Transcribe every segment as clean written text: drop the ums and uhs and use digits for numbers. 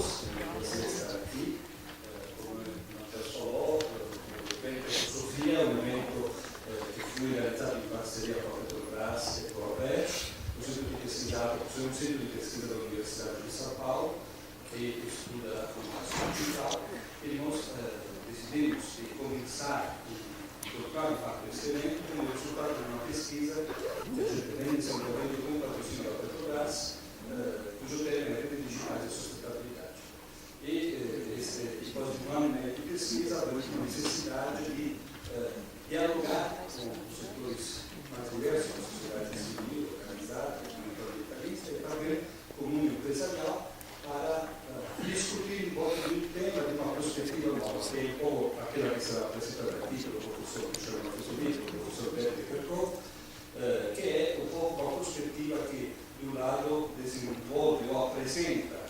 todos, un placer estar aquí. Como Matteo Solò, l'evento Sofia, un evento che fu realizzato in parceria con Petrobras e con Robert, un centro di pesquisa dell'Università di São Paulo, che studia la formazione digitale, e nós decidimos começar e tocar de fato esse evento como resultado de uma pesquisa que a gente vem desenvolvendo com o patrocínio da Petrobras, cujo tema é redes digitais e sustentabilidade. E após um ano e meio de pesquisa, abrimos uma necessidade de dialogar com os setores mais diversos, a sociedade civil, organizada, ambientalista e também com o mundo empresarial, para discutir um pouco do tema de uma perspectiva nova, que é um pouco aquela que será apresentada aqui pelo professor Michel Maffesoli, pelo professor Bert Kerkhoff, que é um pouco a perspectiva que, de um lado, desenvolve ou apresenta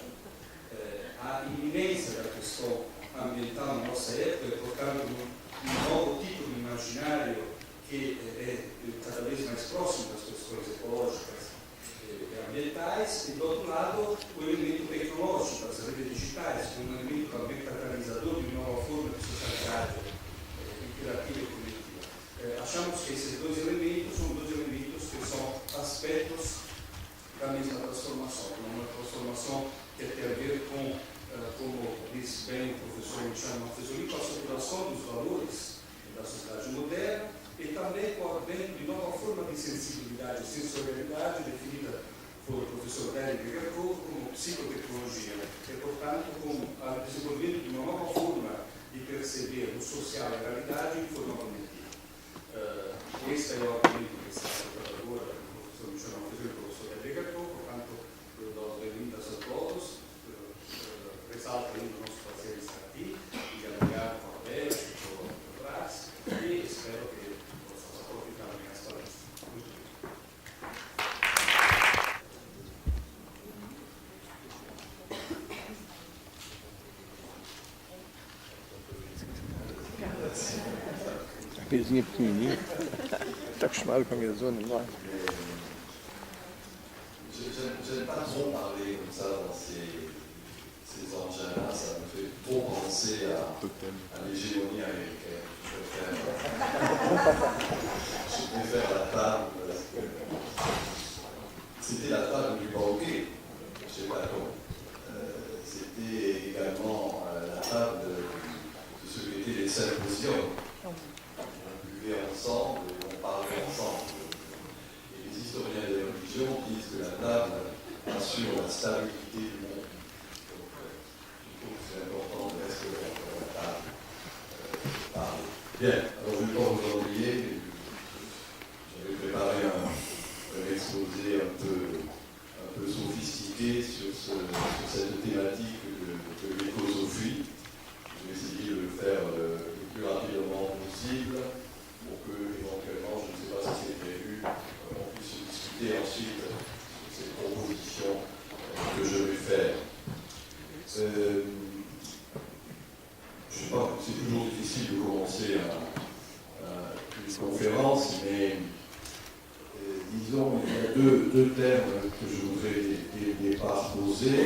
a iminência da questão ambiental na nossa época, e, portanto, um novo tipo de imaginário que é cada vez mais próximo das questões ecológicas e ambientais, e, do outro lado, o elemento tecnológico, as redes digitais, que é um elemento também catalisador de uma nova forma de sociedade interativa e coletiva. Achamos que esses dois elementos são dois elementos que são aspectos da mesma transformação, uma transformação que tem a ver com, como disse bem o professor Michel Maffesoli, com a saturação dos valores da sociedade moderna e também com o advento de nova forma de sensibilidade e sensorialidade definida por o professor Bert Kerkhoff como psicotecnologia e, portanto, com o desenvolvimento de uma nova forma de perceber o social e a realidade de forma cognitiva. Este é o argumento que está tratado agora do professor Michel Maffesoli e do professor Bert Kerkhoff, portanto, eu dou as bem-vindas a todos, ressalto ainda o nosso prazer estar aqui, e dialogar com a Bert e com o Petrobras, e espero que possamos aproveitar bem as palestras. Muito bem. Pezinha pequenininha. Está acostumado com a minha zona, não é? Je n'aime pas trop parler comme ça dans ces engins-là, ça me fait trop penser à l'hégémonie américaine. Je préfère la table, parce que c'était la table du banquet, chez Platon. C'était également la table de ce qu'étaient les symposiums. On buvait ensemble et on parlait ensemble. Et les historiens des religions disent que la table assure la stabilité du monde. Donc, je trouve que c'est important de rester sur la table. Parler. Bien, alors je ne vais pas vous ennuyer. J'avais préparé un exposé un peu sophistiqué sur cette thématique de l'écosophie. Je vais essayer de le faire le plus rapidement possible pour que, éventuellement, je ne sais pas si c'est prévu, on puisse discuter ensuite sur ces propositions que je vais faire. Je sais pas, c'est toujours difficile de commencer une conférence, mais disons, il y a deux thèmes que je voudrais dès le départ poser.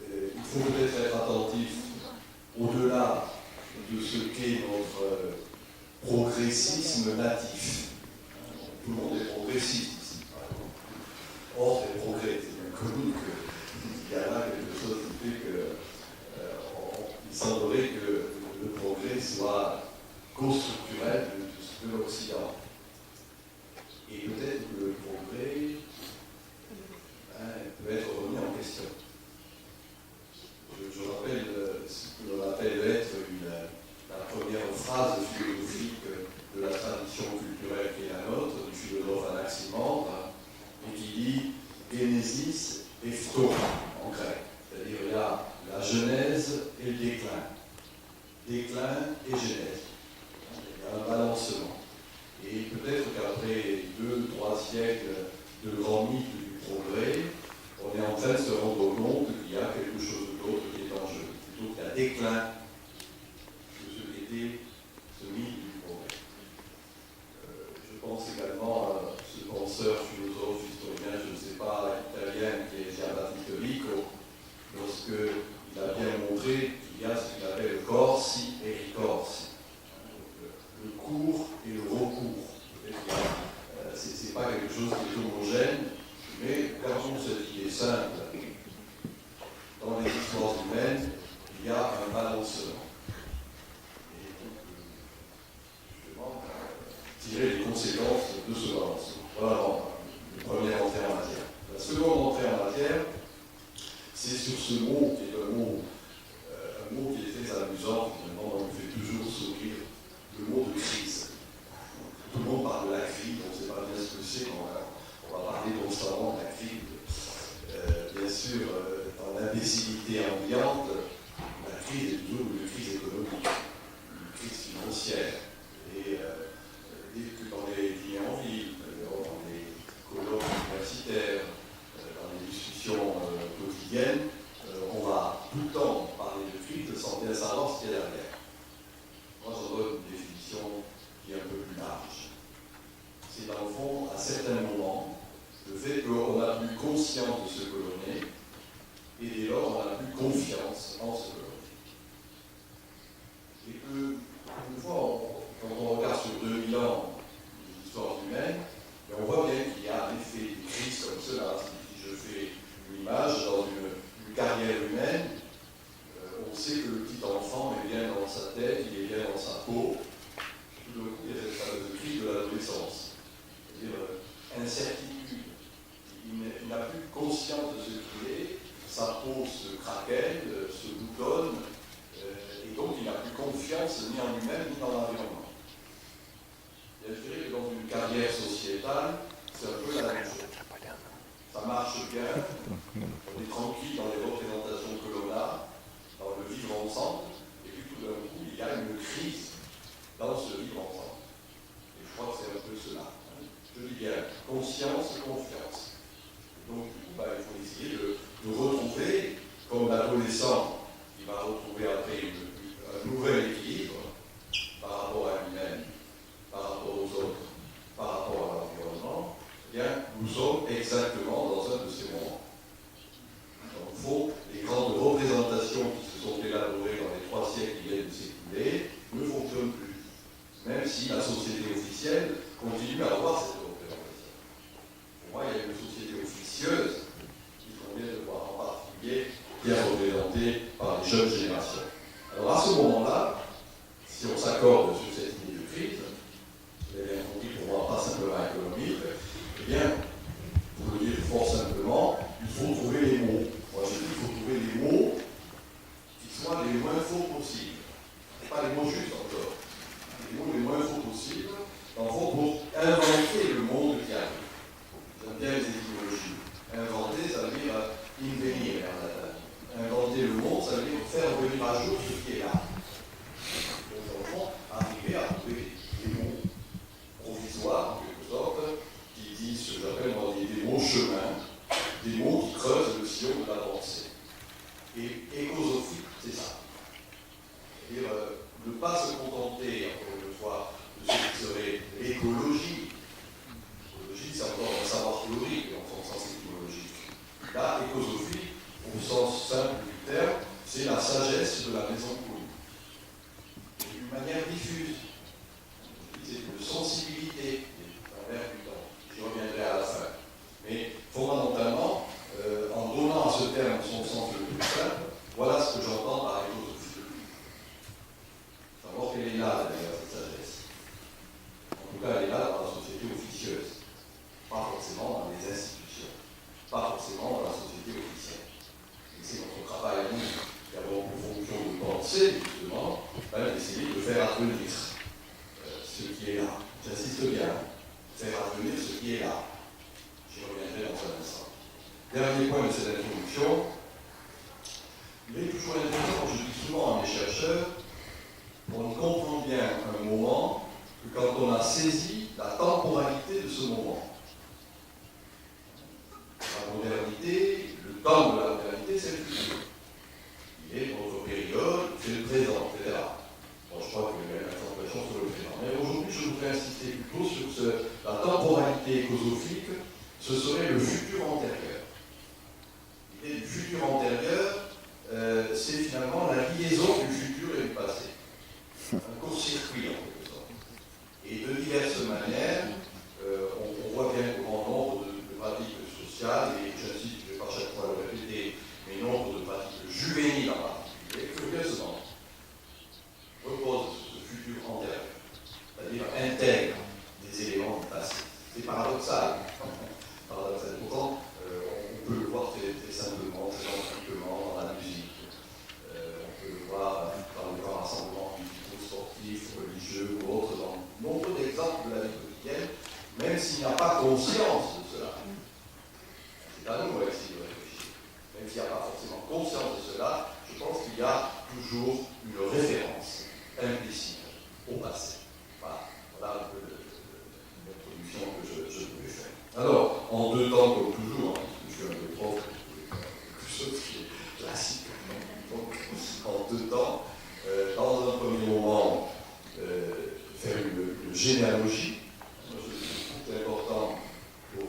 Il faut peut-être être attentif au-delà de ce qu'est notre progressisme natif. Tout le monde est progressiste ici, par exemple. Or, c'est progrès, c'est bien connu qu'il y a là quelque chose qui fait qu'il semblerait que le progrès soit co-structurel de l'Occident. Et peut-être que le progrès peut être remis en question. Je rappelle ce que l'on appelle être la première phrase philosophique de la tradition culturelle qui est la nôtre, du philosophe Anaximandre, et qui dit Génésis et Phton en grec. C'est-à-dire il y a la genèse et le déclin. Déclin et genèse. Il y a un balancement. Et peut-être qu'après 2-3 siècles de grands mythes du progrès, on est en train de se rendre compte qu'il y a quelque chose d'autre qui est en jeu. Plutôt qu'il y a déclin de ce qu'était ce mythe du progrès. Je pense également à ce penseur, philosophe, historien, je ne sais pas, italien, qui est Gian Battista Vico, lorsque c'est sur ce mot qui est un mot qui est très amusant, finalement, on me fait toujours sourire, le mot de crise. Tout le monde parle de la crise, on ne sait pas bien ce que c'est, on va parler constamment de la crise. Bien sûr, dans l'imbécilité ambiante, la crise est toujours une crise économique, une crise financière. Et dès que dans les dîners en ville, dans les colloques universitaires, dans les discussions quotidiennes, on va tout le temps parler de crise sans bien savoir ce qu'il y a derrière. Moi, j'en donne une définition qui est un peu plus large. C'est dans le fond, à certains moments, le fait qu'on n'a plus conscience de ce que l'on est, et dès lors, on n'a plus confiance en ce que l'on est. Et que, une fois, quand on regarde sur 2000 ans l'histoire humaine, on voit bien qu'il y a en effet des crises comme cela. Si je fais une image dans une carrière humaine, on sait que le petit enfant est bien dans sa tête, il est bien dans sa peau. Tout d'un coup, il y a cette fameuse crise de l'adolescence. C'est-à-dire incertitude. Il n'a plus conscience de ce qu'il est, sa peau se craquelle, se boutonne, et donc il n'a plus confiance ni en lui-même ni dans l'environnement. Et je dirais que dans une carrière sociétale, c'est un peu la même chose. Ça marche bien, on est tranquille dans les représentations que l'on a, dans le vivre ensemble, et puis tout d'un coup, il y a une crise dans ce vivre ensemble. Et je crois que c'est un peu cela. Je dis bien, conscience, confiance. Donc, du coup, il faut essayer de retrouver, comme l'adolescent qui va retrouver après un nouvel équilibre par rapport à lui-même, par rapport aux autres, par rapport à l'environnement, eh bien, nous sommes exactement dans un de ces moments. Donc, il faut les grandes représentations qui se sont élaborées dans les 3 siècles qui viennent de s'écouler ne fonctionnent plus, même si la société officielle continue à avoir cette représentation. Pour moi, il y a une société officieuse qu'il convient de voir, en particulier bien représentée par les jeunes générations. Alors à ce moment-là, si on s'accorde sur cette idée de crise, vous avez bien compris pour moi pas simplement économique, eh bien, pour le dire fort simplement, il faut trouver les mots. Moi je dis qu'il faut trouver les mots qui soient les moins faux possibles. Pas les mots justes encore. Les mots les moins faux possibles, en fond, pour inventer le monde qui arrive. J'aime bien les étymologies. Inventer, ça veut dire invenir en latin. Inventer le monde, ça veut dire faire revenir à jour ce qui est là. Donc, en fond, arriver à trouver des mots provisoires, en quelque sorte, qui disent ce que j'appelle des mots chemins, des mots qui creusent le sillon de la pensée. Et écosophique, c'est ça. C'est-à-dire ne pas se contenter, encore une fois, de ce qui serait l'écologie. L'écologie, c'est encore un savoir théorique, en son sens étymologique. Là, écosophie, au sens simple du terme, c'est la sagesse de la maison commune. D'une manière diffuse. C'est une sensibilité à travers du temps. J'y reviendrai à la fin. Mais fondamentalement, en donnant à ce terme son sens le plus simple, voilà ce que j'entends par écosophie. Savoir qu'elle est là, d'ailleurs, cette sagesse. En tout cas, elle est là dans la société officieuse. Pas forcément dans les institutions. Pas forcément dans la société officielle. Et c'est notre travail à nous, qui avons pour fonction de penser, justement, d'essayer de faire advenir ce qui est là. J'insiste bien, faire advenir ce qui est là. J'y reviendrai dans un instant. Dernier point de cette introduction, il est toujours intéressant, je dis souvent à mes chercheurs, on comprend bien un moment que quand on a saisi la temporalité de ce moment. La modernité, le temps de la modernité, c'est le futur. Il est notre période, c'est le présent, etc. Bon, je crois qu'il y a une information sur le présent. Mais aujourd'hui, je voudrais insister plutôt sur la temporalité écosophique, ce serait le futur antérieur. L'idée du futur antérieur, c'est finalement la liaison du futur et du passé. Un court-circuit en quelque sorte. Et de diverses manières, on voit bien qu'au grand nombre de pratiques sociales, et j'insiste, je ne vais pas chaque fois le répéter, mais nombre de pas forcément conscience de cela, je pense qu'il y a toujours une référence implicite au passé. Voilà un peu l'introduction que je pouvais faire. Alors, en 2 temps, comme toujours, je suis un peu prof, quelque chose qui est classique. Donc, en 2 temps, dans un premier moment, faire une généalogie. C'est important pour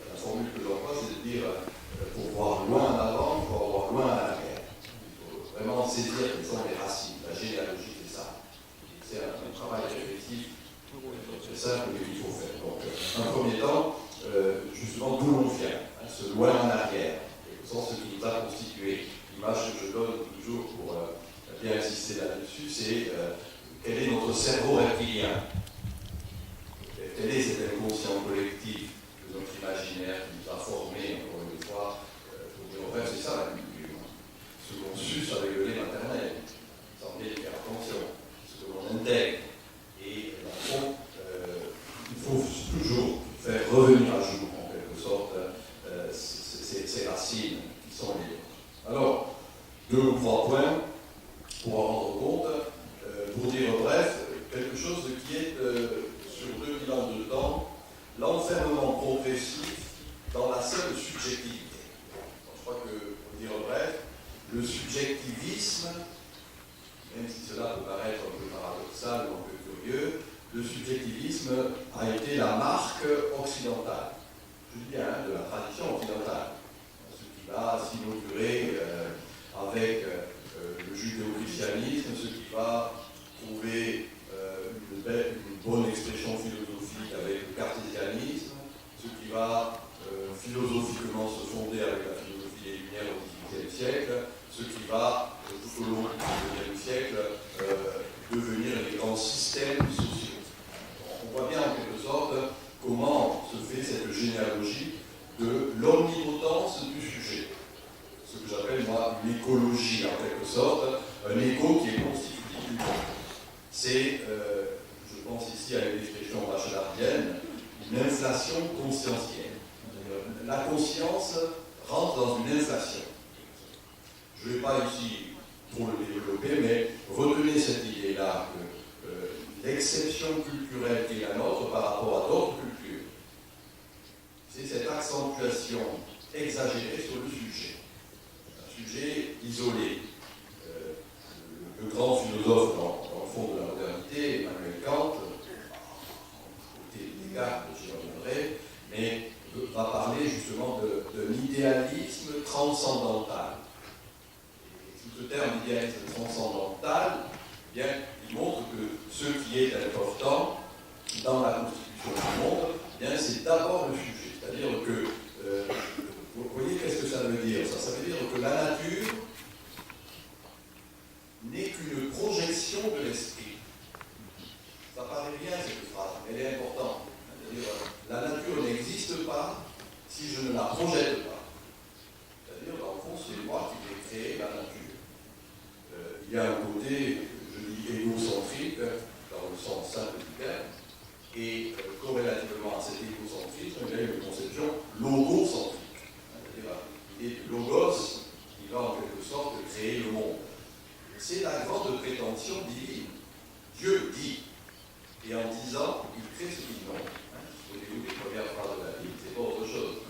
la formule que j'emploie, c'est de dire pour voir loin en avant, il faut voir loin en arrière. Il faut vraiment saisir quelles sont les racines. La généalogie, c'est ça. C'est un travail réflexif très simple qu'il faut faire. Donc, un premier temps, justement, d'où l'on vient, ce loin en arrière, sans ce qui nous a constitué. L'image que je donne toujours pour bien insister là-dessus, c'est quel est notre cerveau reptilien. Quel est cet inconscient collectif de notre imaginaire qui nous a formés, encore une fois, pour dire, en fait, c'est ça la culture. Ce qu'on suce avec le lait maternel, sans bien y faire attention, ce que l'on intègre. Et dans le fond, il faut toujours faire revenir à jour, en quelque sorte, ces racines qui sont les nôtres. Alors, 2 ou 3 points pour en rendre compte, pour dire bref, quelque chose qui est sur 2000 ans de temps, l'enfermement progressif dans la seule subjectivité. Donc, je crois que, pour dire bref, le subjectivisme, même si cela peut paraître un peu paradoxal ou un peu curieux, le subjectivisme a été la marque occidentale, je dis bien de la tradition occidentale, ce qui va s'inaugurer avec le judéo-christianisme, ce qui va trouver une bonne expression philosophique avec le cartésianisme, ce qui va philosophiquement se fonder avec la philosophie des Lumières au XVIIIe siècle, ce qui va, tout au long du XIXe siècle, devenir les grands systèmes sociaux. On voit bien en quelque sorte comment se fait cette généalogie de l'omnipotence du sujet. Ce que j'appelle, moi, une écologie, en quelque sorte, un écho qui est constitutif du monde. C'est, je pense ici à une expression bachelardienne, une inflation conscientielle. La conscience rentre dans une inflation. Je ne vais pas ici trop le développer, mais retenez cette idée-là que l'exception culturelle qui est la nôtre par rapport à d'autres cultures, c'est cette accentuation exagérée sur le sujet. Un sujet isolé. Le grand philosophe dans le fond de la modernité, Emmanuel Kant, côté Descartes, j'y reviendrai, mais va parler justement d'un idéalisme transcendantal. Et tout ce terme d'idéalisme transcendantal, eh bien, il montre que ce qui est important dans la constitution du monde, eh bien, c'est d'abord le sujet. C'est-à-dire que, vous voyez qu'est-ce que ça veut dire? Ça veut dire que la nature n'est qu'une projection de l'esprit. Ça paraît bien cette phrase, mais elle est importante. C'est-à-dire, la nature n'existe pas si je ne la projette pas. C'est-à-dire, dans le fond, c'est moi qui vais créer la nature. Il y a un côté, je dis égocentrique, dans le sens simple du terme, et corrélativement à cet égocentrisme, il y a une conception logocentrique. C'est-à-dire, l'idée de logos qui va en quelque sorte créer le monde. C'est la grande prétention divine. Dieu dit, et en disant, il crée ce qu'il nomme. Au début des premières phrases de la Bible, c'est pas autre chose.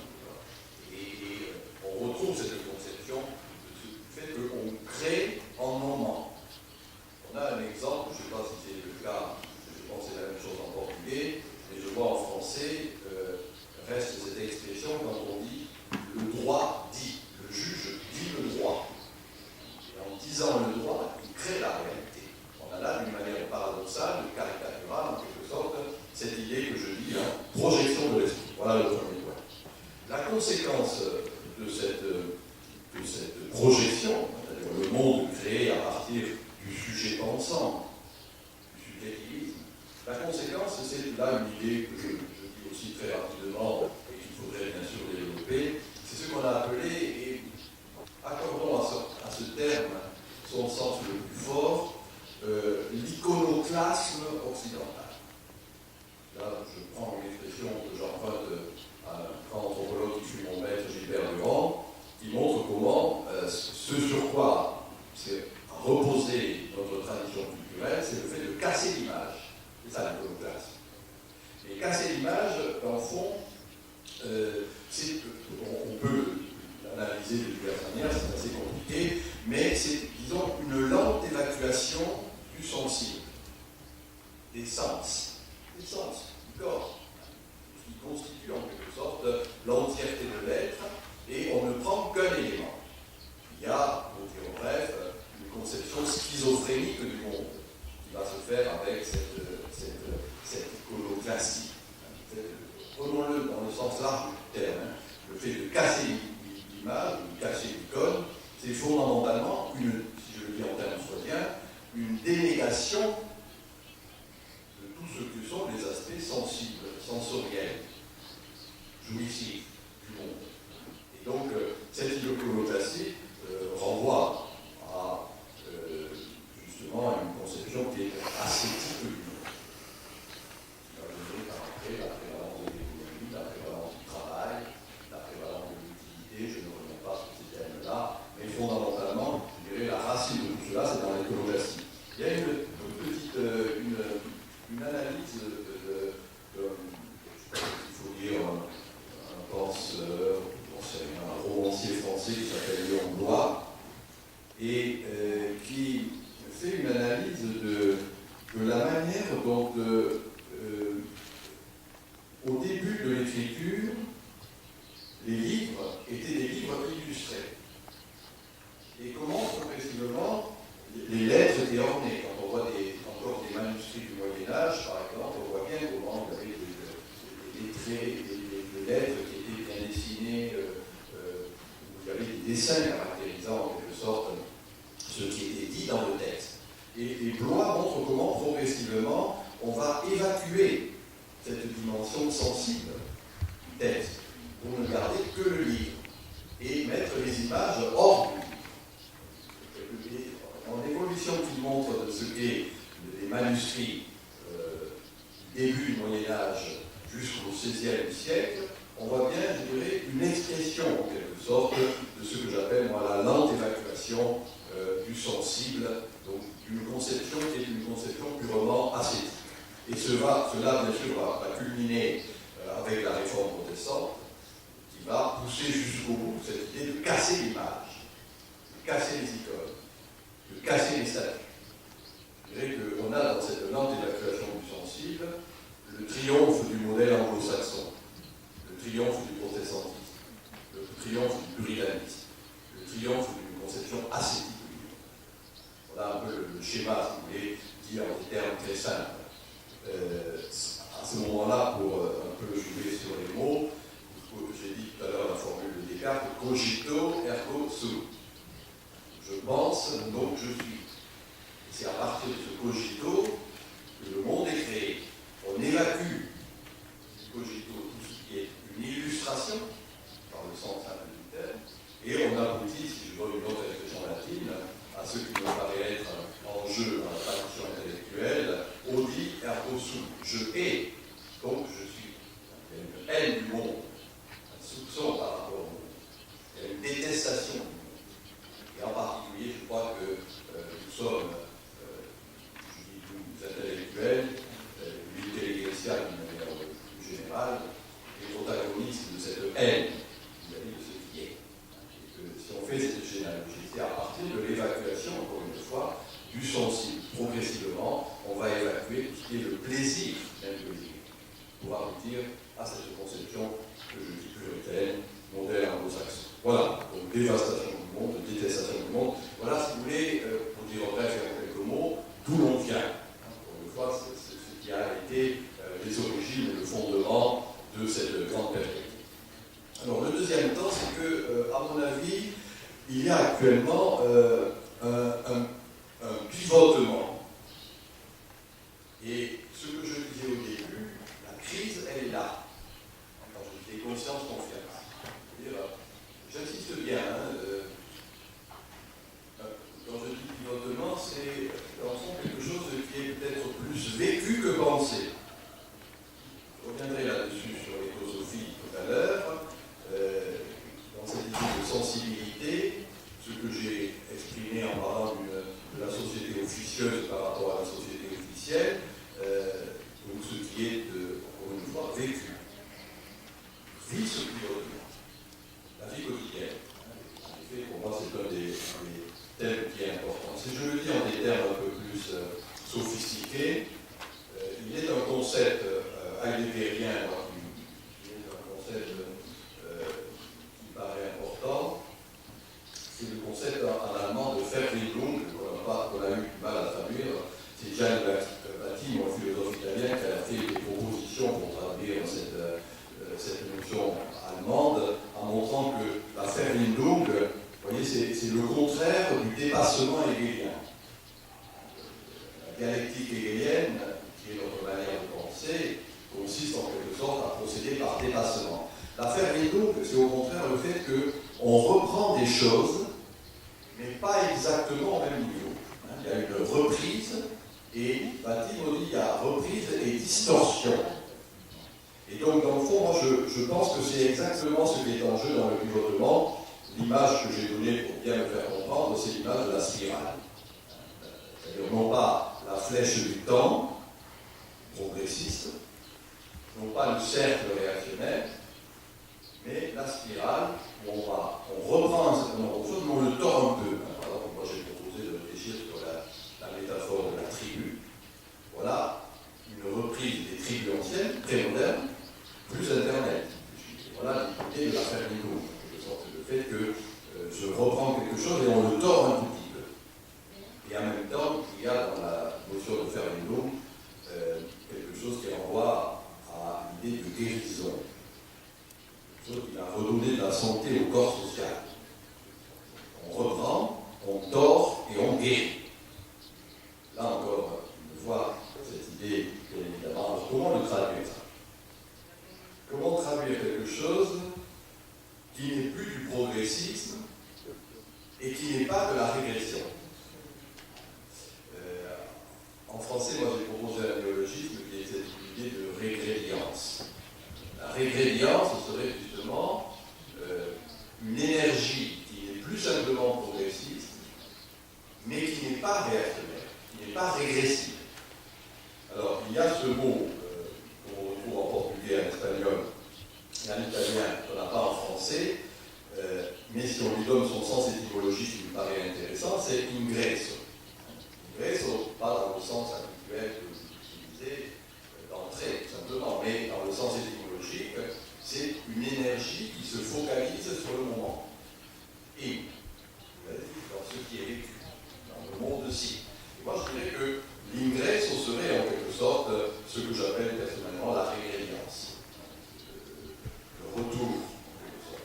Et on retrouve cette conception du fait qu'on crée en nommant. On a un exemple, je ne sais pas si c'est le cas, je pense que c'est la même chose en portugais, mais je vois en français, reste cette expression quand on dit le droit dit, le juge dit le droit. En disant le droit, il crée la réalité. On a là, d'une manière paradoxale, caricaturale, en quelque sorte, cette idée que je dis, projection de l'esprit. Voilà le premier point. La conséquence de cette projection, c'est-à-dire le monde créé à partir du sujet pensant, du subjectivisme, la conséquence, c'est là une idée que je dis aussi très rapidement et qu'il faudrait bien sûr développer, c'est ce qu'on a appelé, et accordons à ce terme son sens le plus fort, l'iconoclasme occidental. Là, je prends une expression que j'emprunte à un grand anthropologue qui fut mon maître, Gilbert Durand, qui montre comment compliqué, mais c'est, disons, une lente évacuation du sensible, des sens, du corps, qui constitue en quelque sorte l'entièreté de l'être, et on ne prend qu'un élément. Il y a, pour dire en bref, une conception schizophrénique du monde qui va se faire avec cette iconoclastie. Prenons-le dans le sens large du terme, le fait de casser l'image, de casser l'icône, c'est fondamentalement si je le dis en termes freudiens, une dénégation de tout ce que sont les aspects sensibles, sensoriels, jouissifs du monde. Et donc, cette iconoclastie renvoie à justement à une conception qui est ascétique du monde. Qui va donner par après la prévalence de l'économie, la prévalence du travail, la prévalence de l'utilité, je ne reviens pas sur ces termes-là, mais fondamentalement, je dirais, la racine de tout cela, c'est dans l'iconographie. Il y a une analyse il faut dire, un penseur, un romancier français qui s'appelle Léon Bloy, et qui fait une analyse de la manière dont, au début de l'écriture, les livres étaient des livres illustrés. Et comment, progressivement, les lettres étaient ornées. Quand on voit encore des manuscrits du Moyen-Âge, par exemple, on voit bien comment il y avait des traits, des lettres qui étaient bien dessinées, où il y avait des dessins caractérisant en quelque sorte ce qui était dit dans le texte. Et Blois montre comment, progressivement, on va évacuer cette dimension sensible du texte pour ne garder que le livre et mettre les images hors du livre. En évolution qui montre de ce qu'est les manuscrits du début du Moyen-Âge jusqu'au XVIe siècle, on voit bien, je dirais, une expression en quelque sorte de ce que j'appelle moi la lente évacuation du sensible, donc d'une conception qui est une conception purement ascétique. Et cela, bien sûr, va culminer avec la réforme protestante, qui va pousser jusqu'au bout cette idée de casser l'image, de casser les icônes, de casser les statues. Je dirais qu'on a dans cette lente évacuation du sensible le triomphe du modèle anglo-saxon, le triomphe du protestantisme, le triomphe du puritanisme, le triomphe d'une conception ascétique du monde. Voilà un peu le schéma, si vous voulez, dit en des termes très simples. À ce moment-là, pour un peu jouer sur les mots, j'ai dit tout à l'heure la formule de Descartes, cogito ergo sum. Je pense, donc je suis. Et c'est à partir de ce cogito que le monde est créé. On évacue du cogito tout ce qui est une illustration, dans le sens simple du terme, et on aboutit, si je donne une autre expression latine, à ce qui me paraît être en jeu dans la tradition intellectuelle, audi ergo sum. Je hais, donc je suis. Il y a une haine du monde, un soupçon par rapport au monde. Il y a une détestation du monde. Et en particulier, je crois que nous sommes, je dis nous intellectuels, l'intelligentsia d'une manière plus générale, les protagonistes de cette haine vis-à-vis de ce qui est. Et que si on fait cette généalogie, c'est à partir de l'évacuation, encore une fois, du sensible. Progressivement, on va évacuer tout ce qui est le plaisir d'intelligence, pour aboutir à cette conception que je dis puritaine, modèle anglo-saxon. Voilà, donc dévastation du monde, détestation du monde. Voilà, si vous voulez, pour dire en bref et en quelques mots, d'où l'on vient. Encore une fois, c'est ce qui a été les origines et le fondement de cette grande perspective. Alors, le deuxième temps, c'est que, à mon avis, il y a actuellement un pivotement. Et ce que je disais au début, la crise, elle est là. Quand je disais conscience, confiance. J'insiste bien, quand je dis pivotement, c'est dans le fond quelque chose qui est peut-être plus vécu que pensé. Je reviendrai là-dessus sur l'écosophies tout à l'heure. Dans cette idée de sensibilité, ce que j'ai exprimé en parlant de la société officieuse Si je le dis en des termes un peu plus sophistiqués, il est un concept heideggérien, qui est un concept qui paraît important. C'est le concept en allemand de Verwendung, qu'on a eu du mal à traduire. C'est Gian Batti, un philosophe italien, qui a fait des propositions pour traduire cette notion allemande, en montrant que la Verwendung, vous voyez, c'est le contraire du dépassement hegelien. La dialectique hegelienne, qui est notre manière de penser, consiste en quelque sorte à procéder par dépassement. La Verwendung, c'est au contraire le fait qu'on reprend des choses, mais pas exactement au même niveau. Il y a une reprise, et Batti nous dit qu'il y a reprise et distorsion. Et donc, dans le fond, moi, je pense que c'est exactement ce qui est en jeu dans le pivotement. L'image que j'ai donnée pour bien me faire comprendre, c'est l'image de la spirale. C'est-à-dire non pas la flèche du temps, progressiste, non pas le cercle réactionnaire, mais la spirale où on reprend un certain nombre de choses, mais on le tord un peu. Par exemple, moi j'ai proposé de réfléchir sur la métaphore de la tribu. Voilà une reprise des tribus anciennes, très modernes, plus Internet. Voilà l'idée de la Verwendung. Le fait que je reprends quelque chose et on le tord un tout petit peu. Et en même temps, il y a dans la notion de Verwendung quelque chose qui renvoie à l'idée de guérison. Quelque chose qui va redonner de la santé au corps social. On reprend, on tord et on guérit. Là encore, on voit cette idée, bien évidemment. Alors, comment le traduire ça? Comment traduire quelque chose qui n'est plus du progressisme et qui n'est pas de la régression? En français, moi j'ai proposé un néologisme qui est cette idée de régrédience. La régrédience, ce serait justement une énergie qui n'est plus simplement progressiste, mais qui n'est pas réactionnaire, qui n'est pas régressive. Alors, il y a ce mot qu'on retrouve en portugais, en espagnol et en italien, qu'on n'a pas en français, mais si on lui donne son sens étymologique qui me paraît intéressant, c'est ingresso. Ingresso, pas dans le sens habituel que vous utilisez d'entrée, tout simplement, mais dans le sens étymologique, c'est une énergie qui se focalise sur le moment. Et, dans ce qui est vécu, dans le monde-ci. Et moi, je dirais que l'ingresso serait en quelque sorte ce que j'appelle personnellement la régrédience. Le retour,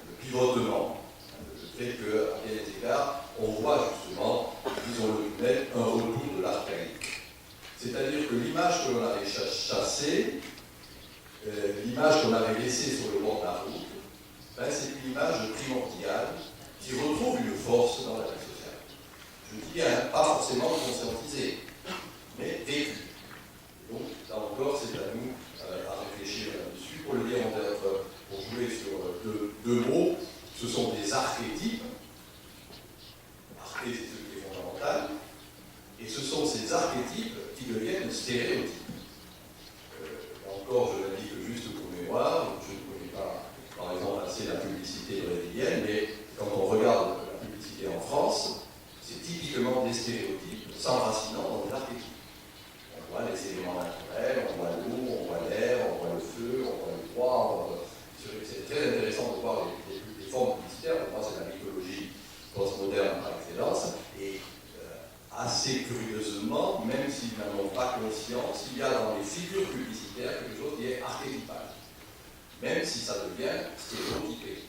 le pivotement, le fait qu'à bien des égards, on voit justement, disons-le net, un retour de l'archaïque. C'est-à-dire que l'image que l'on avait chassée, l'image qu'on avait laissée sur le bord de la route, ben, c'est une image primordiale qui retrouve une force dans la vie sociale. Je dis bien, pas forcément conscientisée, mais vécue. Donc, là encore, c'est à nous à réfléchir là-dessus. Pour le dire en termes, pour jouer sur deux mots, ce sont des archétypes. Arché, c'est ce qui est fondamental. Et ce sont ces archétypes qui deviennent stéréotypes. Encore, je l'indique juste pour mémoire, je ne connais pas, par exemple, assez la publicité brésilienne, mais quand on regarde la publicité en France, c'est typiquement des stéréotypes s'enracinant dans des archétypes. On voit les éléments naturels, on voit l'eau, on voit l'air, on voit le feu, on voit le froid. C'est très intéressant de voir les formes publicitaires. Pour moi, c'est la mythologie postmoderne par excellence. Et assez curieusement, même s'ils n'en ont pas conscience, il y a dans les figures publicitaires quelque chose qui est archétypal. Même si ça devient stéréotypé.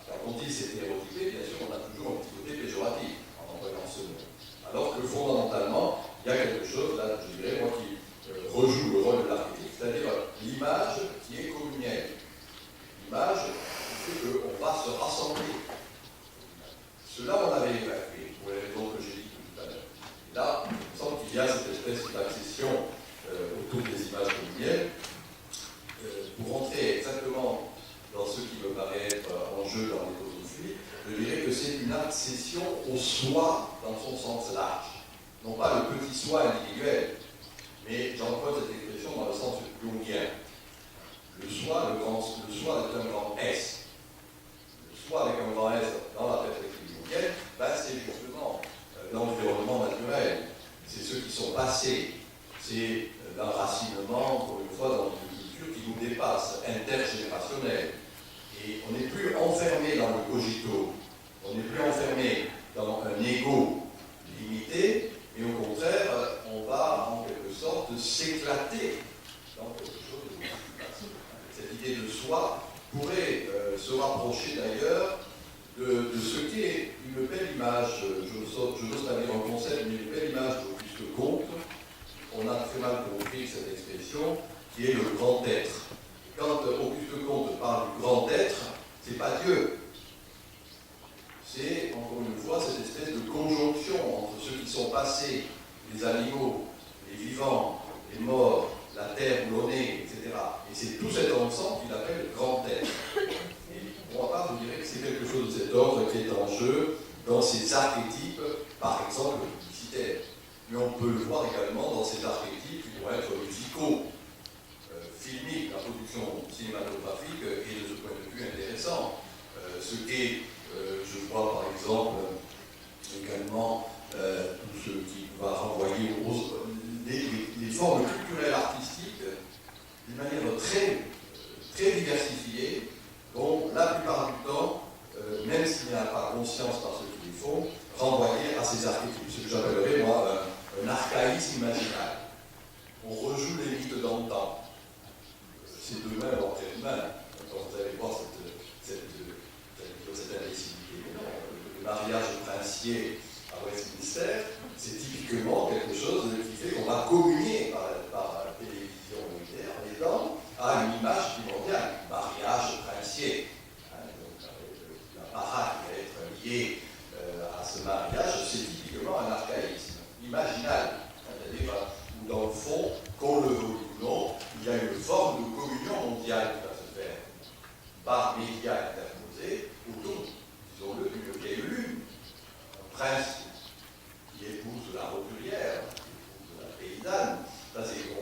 Quand on dit c'est stéréotypé, bien sûr, on a toujours un petit côté péjoratif en employant ce mot. Alors que fondamentalement, il y a quelque chose, là, je dirais, moi, qui rejoue le rôle de l'archétype, c'est-à-dire l'image qui est communielle. L'image qui fait qu'on va se rassembler. Cela, on l'avait évacué, pour les raisons que j'ai dit tout à l'heure. Et là, il me semble qu'il y a cette espèce d'accession autour des images communielles. Pour rentrer exactement dans ce qui me paraît être en jeu dans l'écosophie, je dirais que c'est une accession au soi dans son sens large. Non pas le petit soi individuel, mais j'emploie cette expression dans le sens jungien. Le soi est un grand S. Le soi avec un grand S dans la perspective jungienne, ben, c'est justement l'environnement sont passés. C'est l'enracinement, encore une fois, dans une culture qui nous dépasse, intergénérationnelle. Et on n'est plus enfermé dans le cogito, on n'est plus enfermé dans un ego limité, mais au contraire, on va en quelque sorte s'éclater dans quelque chose de plus. Cette idée de soi pourrait se rapprocher d'ailleurs de ce qu'est une belle image, je n'ose pas dire un concept, mais une belle image d'Auguste Comte. On a très mal compris cette expression, qui est le grand être. Quand Auguste Comte parle du grand être, c'est pas Dieu. C'est, encore une fois, cette espèce de conjonction entre ceux qui sont passés, les animaux, les vivants, les morts, la terre boulonnée, etc. Et c'est tout cet ensemble qu'il appelle le grand être. Et pour ma part, je dirais que c'est quelque chose de cet ordre qui est en jeu dans ces archétypes, par exemple publicitaires. Mais on peut le voir également dans ces archétypes qui vont être musicaux, filmiques. La production cinématographique est de ce point de vue intéressant. Ce qu'est, je vois par exemple également tout ce qui va renvoyer les formes culturelles artistiques d'une manière très diversifiée, dont la plupart du temps, même s'il n'y a pas conscience par ceux qui les font, renvoyer à ces archétypes, ce que j'appellerais moi un archaïsme imaginal. On rejoue les mythes d'antan. C'est demain, après-demain, quand vous allez voir cette imbécilité. Le mariage princier à Westminster, c'est typiquement quelque chose qui fait qu'on va communier par la télévision militaire en aidant à une image primordiale, mariage princier. Donc, la para qui va être liée à ce mariage, c'est typiquement un archaïsme imaginal. C'est-à-dire où, dans le fond, qu'on le veuille ou non, il y a une forme de communion mondiale qui va se faire par médias interposés autour, disons-le, d'une vieille lune, un prince qui épouse la roturière, qui épouse la paysanne.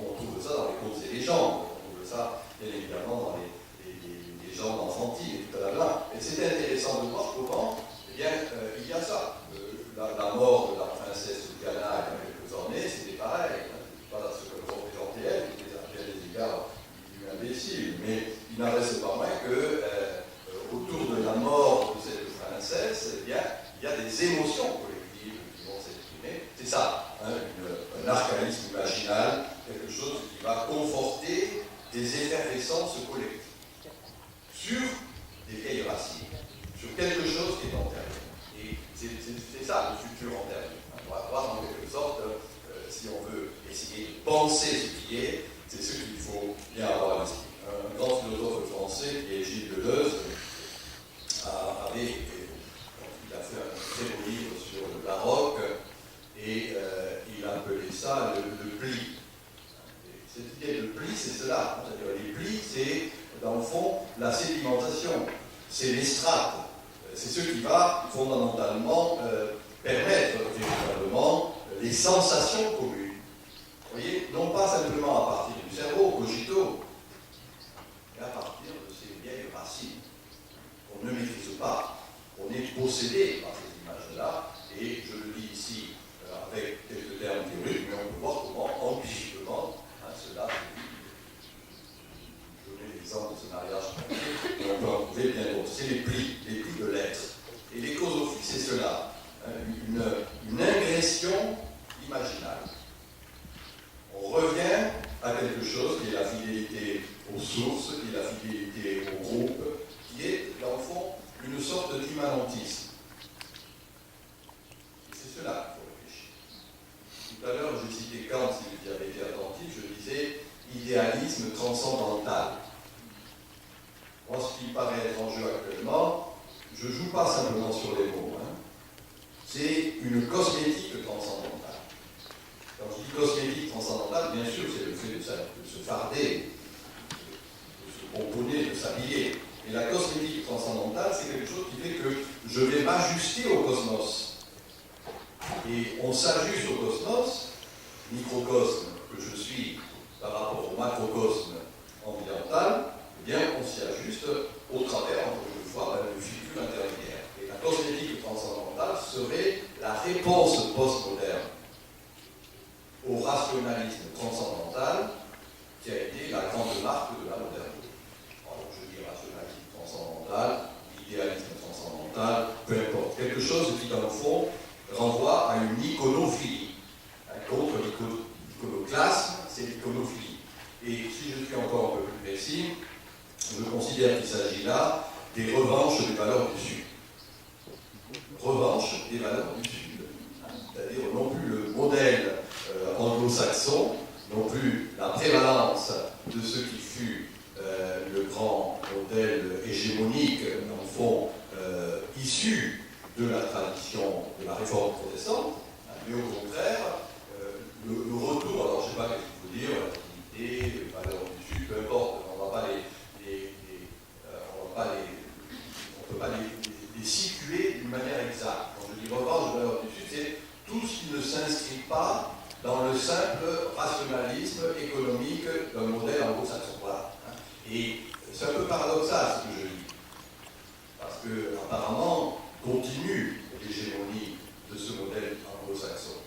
On trouve ça dans les contes et légendes, on trouve ça bien évidemment dans les légendes enfantines et tout à l'heure. Et c'est intéressant de voir comment, eh bien, il y a ça. La mort de la princesse Diana il y a quelques années, c'était pareil. Pas ce que représentait elle, qui était à bien des égards du imbécile, mais il n'en reste pas moins que autour de la mort de cette princesse, eh bien, il y a des émotions collectives qui vont s'exprimer. C'est ça, hein, un archaïsme imaginal, quelque chose qui va conforter des effervescences collectives sur des vieilles racines, sur quelque chose qui est antérieur. Et c'est ça le futur antérieur. On va voir en quelque sorte, si on veut essayer de penser ce qui est, c'est ce qu'il faut bien avoir à l'esprit. Un grand philosophe français, qui est Gilles Deleuze, il a fait un très beau livre sur le baroque, et il appelait ça le pli. Et cette idée de pli, c'est cela. C'est-à-dire les plis, c'est, dans le fond, la sédimentation. C'est les strates. C'est ce qui va fondamentalement permettre véritablement les sensations communes. Vous voyez, non pas simplement à partir du cerveau, cogito, mais à partir de ces vieilles racines qu'on ne maîtrise pas. On est possédé par ces images-là, et je le dis ici avec quelques termes théoriques, mais on peut voir comment empiriquement cela, je donnais l'exemple de ce mariage, et on peut en trouver bien d'autres. C'est les plis de l'être. Et l'écosophie, c'est cela, une ingression imaginale. On revient à quelque chose qui est la fidélité aux sources, qui est la fidélité au groupe, qui est, dans le fond, une sorte d'immanentisme. Et c'est cela qu'il faut réfléchir. Tout à l'heure, j'ai cité Kant, si vous y avez été attentif, je disais idéalisme transcendantal. Moi, ce qui paraît être en jeu actuellement, je ne joue pas simplement sur les mots. C'est une cosmétique transcendantale. Quand je dis cosmétique transcendantale, bien sûr, c'est le fait de se farder, de se pomponner, de s'habiller. Et la cosmétique transcendantale, c'est quelque chose qui fait que je vais m'ajuster au cosmos. Et on s'ajuste au cosmos, microcosme que je suis par rapport au macrocosme ambiental, eh bien, on s'y ajuste au travers, encore une fois, d'une figure intermédiaire. Et la cosmétique transcendantale serait la réponse postmoderne au dans le fond, renvoie à une iconophilie. Contre l'iconoclasme, c'est l'iconophilie. Et si je suis encore un peu plus précis, je considère qu'il s'agit là des revanches des valeurs du Sud. Revanche des valeurs du Sud. C'est-à-dire non plus le modèle anglo-saxon, non plus la prévalence de ce qui fut le grand modèle hégémonique, dans le fond, issu de la tradition de la réforme protestante, mais au contraire, le retour, alors je ne sais pas ce qu'il faut dire, la dignité, les valeurs du Sud, peu importe, on ne peut pas les situer d'une manière exacte. Quand je dis revanche de valeurs du Sud, c'est tout ce qui ne s'inscrit pas dans le simple rationalisme économique d'un modèle anglo-saxon. Voilà. Et c'est un peu paradoxal ce que je dis, parce que apparemment continue l'hégémonie de ce modèle anglo-saxon.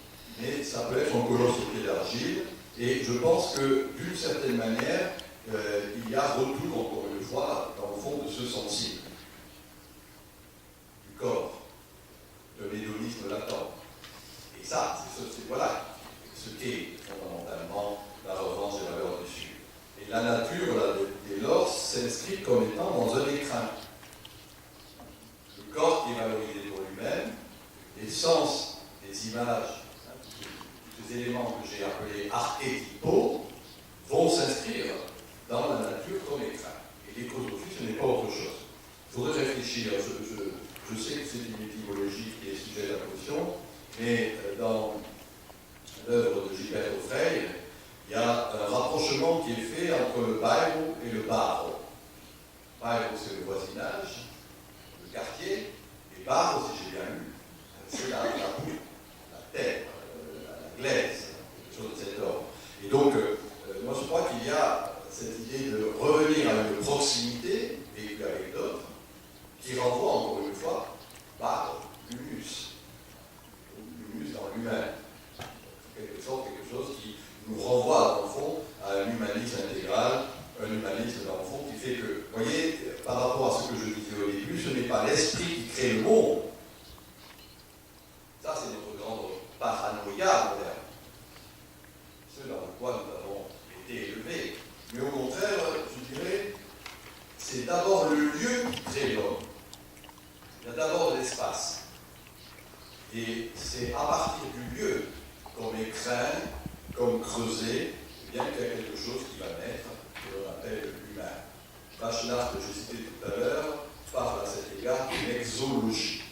Mais ça peut être un colosse au pied d'argile, et je pense que d'une certaine manière, il y a retour, encore une fois, dans le fond de ce sensible, du corps, de l'hédonisme latent. Et ça, voilà ce qu'est fondamentalement la revanche des valeurs du Sud. Et la nature, là, dès lors, s'inscrit comme étant dans un écrin. Le corps qui est valorisé pour lui-même, les sens, les images, tous ces éléments que j'ai appelés archétypaux, vont s'inscrire dans la nature comme écrin. Et l'écosophie, ce n'est pas autre chose. Il faudrait réfléchir. Je sais que c'est une étymologie qui est sujet à la caution, mais dans l'œuvre de Gilbert Offray, il y a un rapprochement qui est fait entre le bairro et le barro. Bairro, c'est le voisinage, le quartier, et barro, si j'ai bien lu, c'est la boue, la terre, la glaise, quelque chose de cet ordre. Et donc, moi je crois qu'il y a cette idée de revenir à une proximité, vécue avec d'autres, qui renvoie encore une fois par l'humus dans l'humain. Quelque chose qui nous renvoie, dans le fond, à un humanisme intégral, un humanisme, dans le fond, qui fait que, vous voyez, par rapport à ce que je disais au début, ce n'est pas l'esprit qui crée le monde. Ça, c'est notre grande paranoïa moderne. Ce dans quoi nous avons été élevés. Mais au contraire, je dirais, c'est d'abord le lieu qui crée l'homme. Il y a d'abord de l'espace. Et c'est à partir du lieu, comme écrin, comme creuset, bien qu'il y a quelque chose qui va naître, que l'on appelle l'humain. Bachelard, que j'ai cité tout à l'heure, parle à cet égard d'une exologie.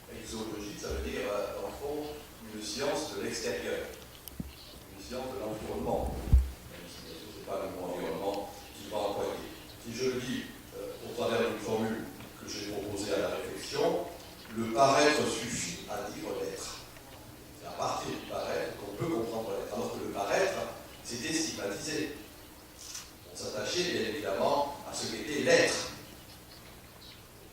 Exologie, ça veut dire, dans le fond, une science de l'extérieur, une science de l'environnement. Même si, bien sûr, ce n'est pas le mot environnement qui va employer. Si je le dis au travers d'une formule que j'ai proposée à la réflexion, le paraître suffit à dire l'être. C'est à partir du paraître qu'on peut comprendre l'être. Alors que le paraître, c'était stigmatisé. On s'attachait bien évidemment à ce qu'était l'être.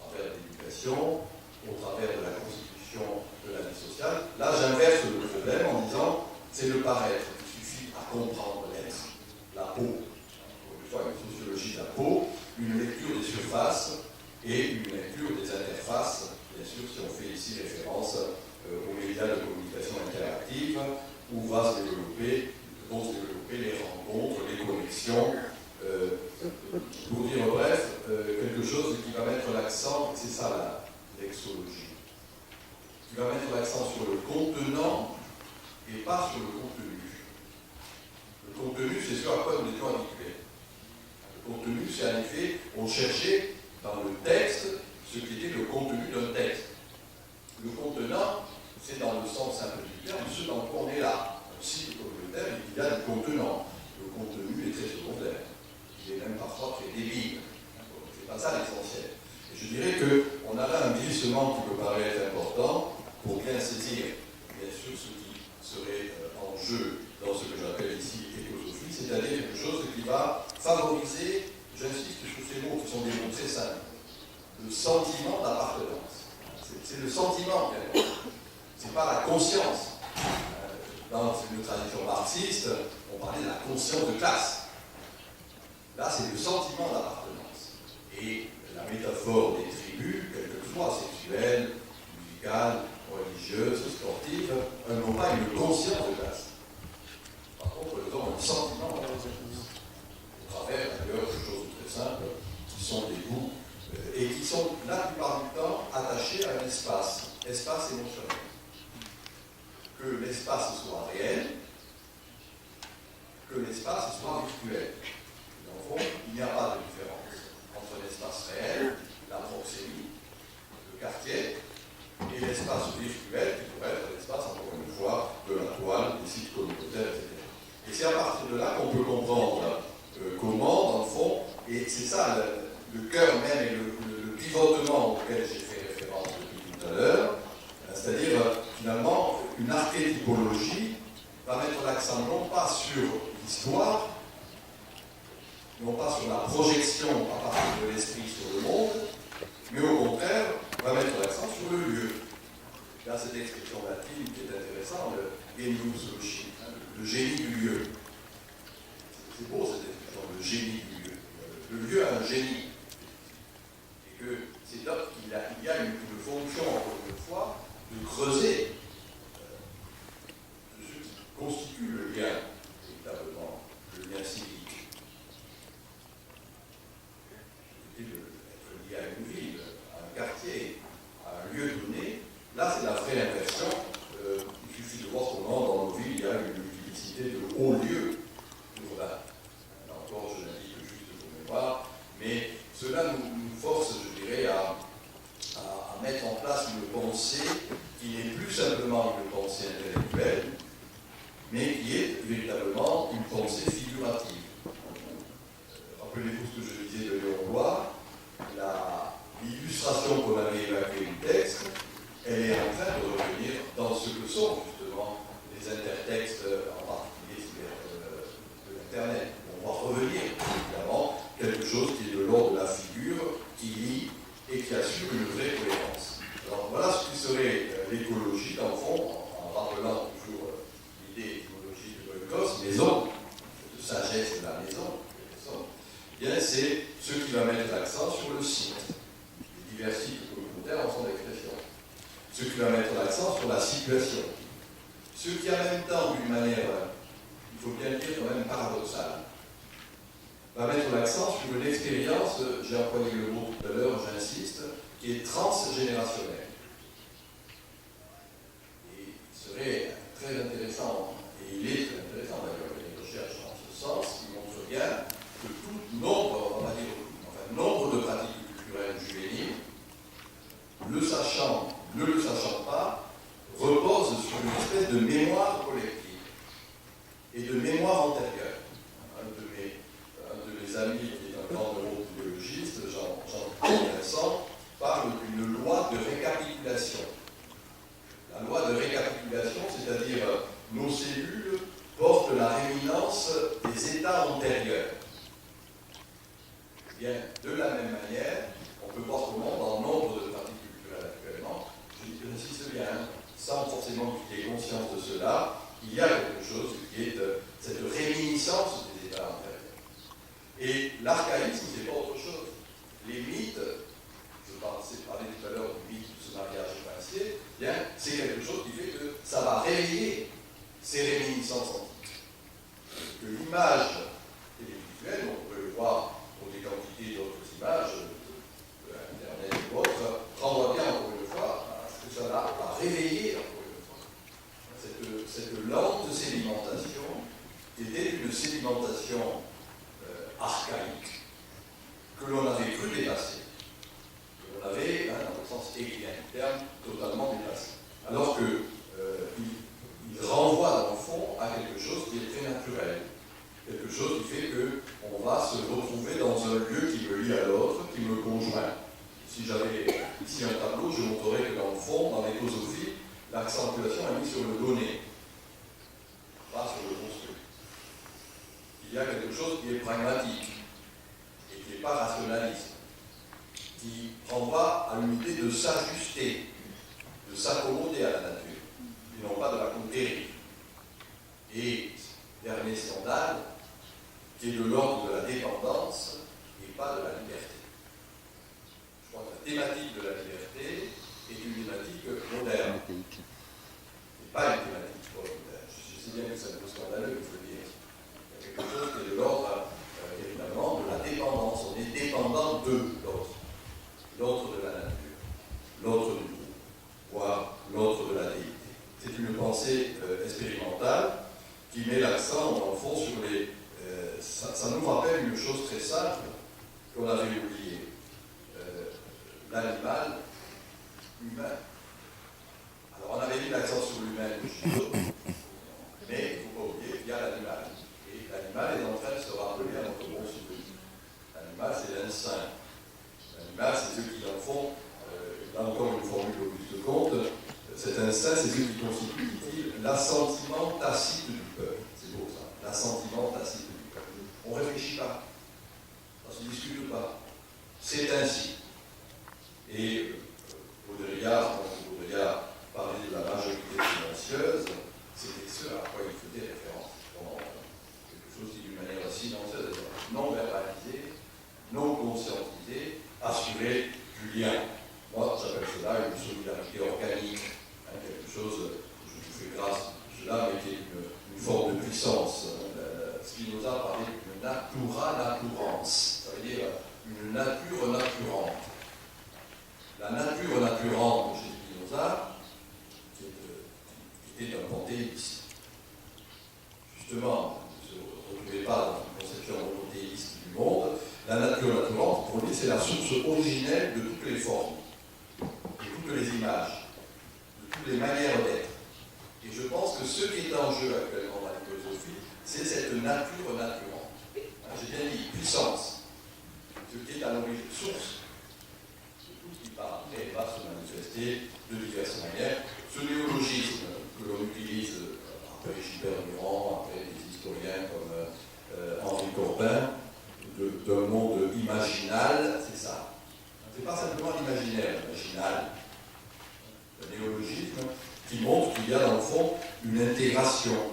Au travers de l'éducation, au travers de la constitution de la vie sociale. Là, j'inverse le problème en disant c'est le paraître qui suffit à comprendre l'être. La peau. Encore une fois, une sociologie de la peau, une lecture des surfaces et une lecture des interfaces. Bien sûr, si on fait ici référence aux médias de communication interactive, où vont se développer les rencontres, les connexions. Pour dire bref, quelque chose qui va mettre l'accent, c'est ça l'exologie, qui va mettre l'accent sur le contenant et pas sur le contenu. Le contenu, c'est ce à quoi nous étions habitués. Le contenu, c'est en effet, on cherchait dans le texte ce qui était le contenu d'un texte. Le contenant, c'est dans le sens simple du terme, ce dans quoi on est là. On cite comme le terme, il y a du contenant. Le contenu est très secondaire. Il est même parfois très débile. C'est pas ça l'essentiel. Et je dirais qu'on a là un glissement qui peut paraître important pour bien saisir, bien sûr, ce qui serait en jeu dans ce que j'appelle ici écosophie, c'est-à-dire quelque chose qui va favoriser, j'insiste sur ces mots qui sont des mots très simples, le sentiment d'appartenance. C'est le sentiment qui est important. Ce n'est pas la conscience. Dans une tradition marxiste, on parlait de la conscience de classe. Là, c'est le sentiment d'appartenance. Et la métaphore des tribus, quelles que soient, sexuelles, musicales, ont religieuses, sportives, n'ont pas une conscience de classe. Par contre, elles ont un sentiment de classe. Au travers, d'ailleurs, de choses très simples, qui sont des goûts, et qui sont, la plupart du temps, attachés à un espace émotionnel. Que l'espace soit réel, que l'espace soit virtuel. Dans le fond, il n'y a pas de différence entre l'espace réel, la proxémie, le quartier, et l'espace virtuel, qui pourrait être l'espace, encore une fois, de la toile, des sites communautaires, etc. Et c'est à partir de là qu'on peut comprendre comment, dans le fond, et c'est ça le cœur même et le pivotement auquel j'ai fait référence depuis tout à l'heure, c'est-à-dire, finalement, une archétypologie va mettre l'accent non pas sur l'histoire, non pas sur la projection à partir de l'esprit sur le monde, mais au contraire, va mettre l'accent sur le lieu. Là, cette expression latine qui est intéressante, le genius loci, le génie du lieu. C'est beau cette expression, le génie du lieu. Le lieu a un génie. Et que c'est là qu'il y a une fonction, encore une fois, de creuser ce qui constitue le lien, véritablement, le lien civique. Être lié à une ville, à un quartier, à un lieu donné, là c'est la vraie inversion. Il suffit de voir comment dans nos villes il y a une multiplicité de hauts lieux urbains. Là encore, je l'indique juste pour mémoire, mais cela nous force, je dirais, à mettre en place une pensée qui n'est plus simplement une pensée intellectuelle, mais qui est véritablement une pensée figurative. Rappelez-vous ce que je disais de Léon Bloy, l'illustration qu'on avait évacuée du texte, elle est en train de revenir dans ce que sont justement les intertextes, en particulier de l'Internet. On va revenir évidemment quelque chose qui est de l'ordre de la figure, qui lie et qui assure une vraie cohérence. Alors voilà ce qui serait l'écologie, dans le fond, en rappelant toujours l'idée étymologique de Goïkos, maison, de sagesse de la maison, bien c'est ce qui va mettre l'accent sur le site. Les divers sites communautaires en sont l'expression. Ce qui va mettre l'accent sur la situation. Ce qui en même temps, d'une manière, il faut bien le dire quand même paradoxale, va mettre l'accent sur une expérience, j'ai employé le mot tout à l'heure, j'insiste, qui est transgénérationnelle. Et il serait très intéressant, et il est très intéressant d'ailleurs, les recherches en ce sens, qui montrent bien que tout nombre, on va dire, nombre de pratiques culturelles juvéniles, le sachant, ne le sachant pas, repose sur une espèce de mémoire collective et de mémoire antérieure. Un de mes amis, qui est un grand neurobiologiste, Jean-Pierre Vincent, parle d'une loi de récapitulation. La loi de récapitulation, c'est-à-dire nos cellules portent la réminence des états antérieurs. Bien, de la même manière, on peut voir comment dans nombre de pratiques culturelles actuellement, j'insiste bien, sans forcément qu'il y ait conscience de cela, il y a quelque chose qui est cette réminiscence des états antérieurs. Et l'archaïsme, c'est pas autre chose. Les mythes, je parlais tout à l'heure du mythe de ce mariage princier, bien, c'est quelque chose qui fait que ça va réveiller ces réminiscences antiques. Que l'image télévisuelle, on peut le voir pour des quantités d'autres images, de l'Internet ou autres, renvoie bien encore une fois à ce que ça va réveiller encore une fois. Cette lente sédimentation, qui était une sédimentation archaïque, que l'on avait cru dépasser, que l'on avait, dans le sens hégélien du terme, totalement dépassé. Alors qu'il renvoie dans le fond à quelque chose qui est très naturel, quelque chose qui fait qu'on va se retrouver dans un lieu qui me lie à l'autre, qui me conjoint. Si j'avais ici un tableau, je montrerais que dans le fond, dans l'écosophie, l'accentuation est mise sur le donné, pas sur le construit. Il y a quelque chose qui est pragmatique et qui n'est pas rationaliste, qui renvoie à l'unité de s'ajuster, de s'accommoder à la nature, et non pas de la conquérir. Et dernier Stendhal, qui est de l'ordre de la dépendance et pas de la liberté. Je crois que la thématique de la liberté est une thématique moderne. pas une thématique volontaire. Je sais bien que c'est un peu scandaleux, je veux dire. Il y a quelque chose qui est de l'ordre, évidemment, de la dépendance. On est dépendant de l'autre. L'autre de la nature, l'autre du groupe, voire l'autre de la déité. C'est une pensée expérimentale qui met l'accent, dans le fond, sur les... ça nous rappelle une chose très simple qu'on avait oubliée. L'animal humain. Alors, on avait mis l'accent sur l'humain, mais il ne faut pas oublier qu'il y a l'animal. Et l'animal est en train de se rappeler à notre bon souvenir. L'animal, c'est l'instinct. L'animal, c'est ceux qui, en font, là encore une formule Auguste Comte, cet instinct, c'est ce qui constitue, dit-il, l'assentiment tacite du peuple. C'est beau ça, l'assentiment tacite du peuple. On ne réfléchit pas, on ne se discute pas. C'est ainsi. Et Baudrillard, quand Baudrillard parlait de la majorité silencieuse, c'était ce à quoi il faisait référence. Quelque chose qui, d'une manière silencieuse, non verbalisée, non conscientisée, assurer du lien. Moi, j'appelle cela une solidarité organique, quelque chose, je vous fais grâce de cela, mais qui est une forme de puissance. Spinoza parlait d'une natura naturans, ça veut dire une nature naturante. La nature naturante chez Spinoza, qui était un panthéiste. Justement, ne se retrouvez pas dans une conception monothéiste du monde. La nature naturante, pour lui, c'est la source originelle de toutes les formes, de toutes les images, de toutes les manières d'être. Et je pense que ce qui est en jeu actuellement dans la philosophie, c'est cette nature naturante. J'ai bien dit puissance, ce qui est à l'origine, source. Qui va se manifester de diverses manières. Ce néologisme que l'on utilise après Gilbert Durand, après des historiens comme Henri Corbin, d'un monde imaginal, c'est ça. Ce n'est pas simplement l'imaginaire, l'imaginal. Le néologisme qui montre qu'il y a dans le fond une intégration,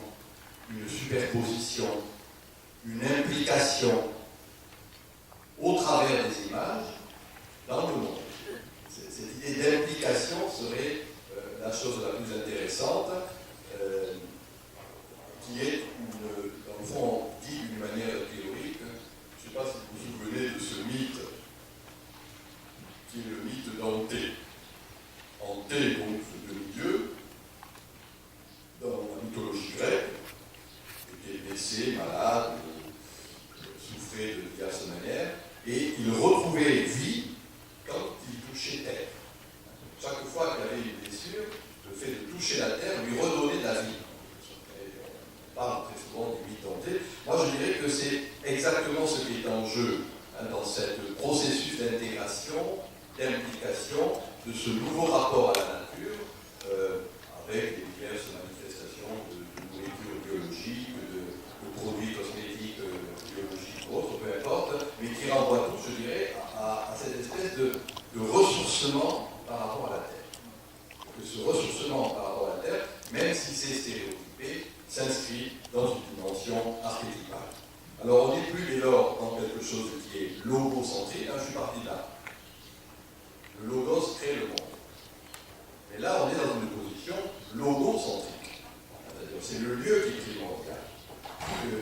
une superposition, une implication au travers des images dans le monde. Cette idée d'implication serait la chose la plus intéressante, qui est, dans le fond, dit d'une manière théorique. Je ne sais pas si vous vous souvenez de ce mythe, qui est le mythe d'Anté. Anté, donc, ce demi-dieu, dans la mythologie grecque, était blessé, malade, souffrait de diverses manières, et il retrouvait vie quand il touchait terre. Chaque fois qu'il avait une blessure, le fait de toucher la terre lui redonnait de la vie. On parle très souvent du mythe d'Anté. Moi, je dirais que c'est exactement ce qui est en jeu dans ce processus d'intégration, d'implication de ce nouveau rapport à la nature, avec les diverses manifestations de nourriture biologique, de produits cosmétiques biologiques ou autres, peu importe, mais qui renvoie tout, je dirais, à cette espèce de ressourcement par rapport à la Terre. Que ce ressourcement par rapport à la Terre, même si c'est stéréotypé, s'inscrit dans une dimension archétypale. Alors on n'est plus dès lors dans quelque chose qui est logocentrique, je suis parti de là. Le logos crée le monde. Mais là on est dans une position logocentrique. C'est-à-dire c'est le lieu qui crée le mondial.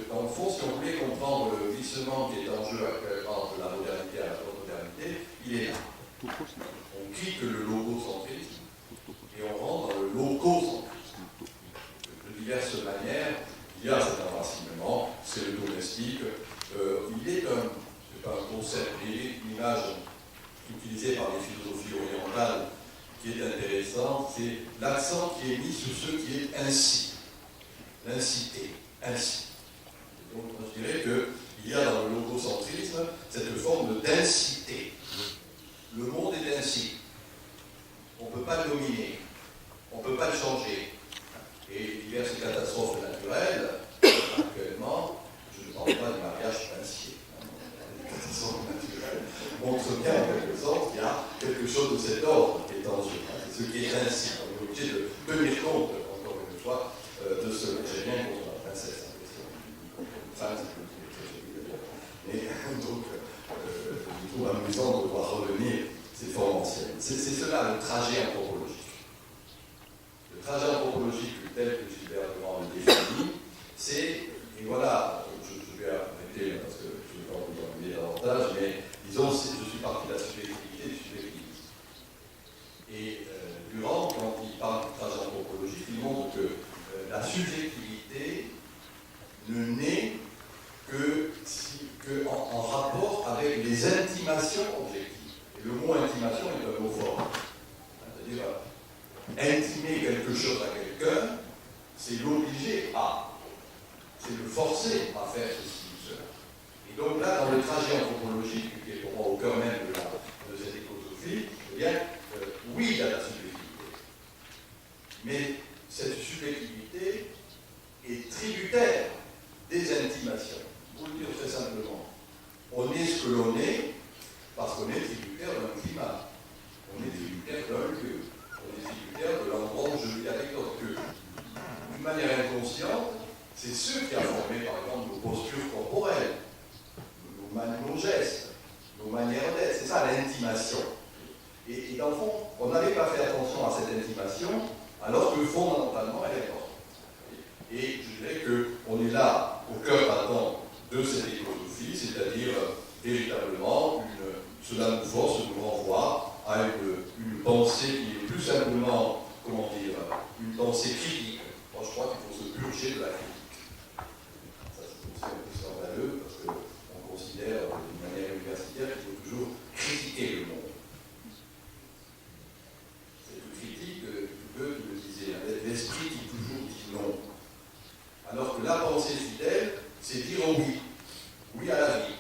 Dans le fond, si on voulait comprendre le glissement qui est en jeu actuellement de la modernité à la postmodernité, il est là. On quitte le logocentrisme et on rentre dans le lococentrisme. De diverses manières, il y a cet enracinement, c'est le domestique. Il est c'est pas un concept, il est une image utilisée par les philosophies orientales qui est intéressante, c'est l'accent qui est mis sur ce qui est ainsi, l'incité, ainsi. Donc je dirais qu'il y a dans le logocentrisme cette forme de densité. Le monde est ainsi. On ne peut pas le dominer. On ne peut pas le changer. Et diverses catastrophes naturelles, actuellement, je ne parle pas du mariage princier. Les catastrophes naturelles montrent bien, en quelque sorte, qu'il y a quelque chose de cet ordre qui est en jeu. C'est ce qui est ainsi. On est obligé de tenir compte, encore une fois, de ce que j'ai bien contre la princesse. Et donc, je trouve amusant de voir revenir ces formes anciennes. C'est cela le trajet anthropologique. Le trajet anthropologique tel que Gilbert Durand le définit, c'est, et voilà, je vais arrêter parce que je ne vais pas vous ennuyer davantage, mais disons, je suis parti de la subjectivité du subjectivisme. Et Durand, quand il parle du trajet anthropologique, il montre que la subjectivité ne naît que en rapport avec les intimations objectives. Et le mot intimation est un mot fort. C'est-à-dire, intimer quelque chose à quelqu'un, c'est l'obliger à, c'est le forcer à faire ceci ou cela. Et donc là, dans le trajet anthropologique, qui est pour moi au cœur même de cette écosophie, eh bien, oui, il y a la subjectivité. Mais cette subjectivité est tributaire des intimations. Pour le dire très simplement, on est ce que l'on est parce qu'on est tributaire d'un climat, on est tributaire d'un lieu, on est tributaire de l'endroit où je vis avec d'autres. D'une manière inconsciente, c'est ce qui a formé par exemple nos postures corporelles, nos gestes, nos manières d'être. C'est ça l'intimation. Et dans le fond, on n'avait pas fait attention à cette intimation, alors que fondamentalement elle est forte. Et je dirais qu'on est là au cœur battant de cette écosophie, c'est-à-dire véritablement, cela nous force, nous renvoie à une pensée qui est plus simplement, comment dire, une pensée critique. Moi, je crois qu'il faut se purger de la critique. Ça, c'est aussi un peu scandaleux, parce qu'on considère d'une manière universitaire qu'il faut toujours critiquer le monde. C'est une critique qui le disait, l'esprit qui toujours dit non. Alors que la pensée fidèle, c'est dire oui. Oui à la vie.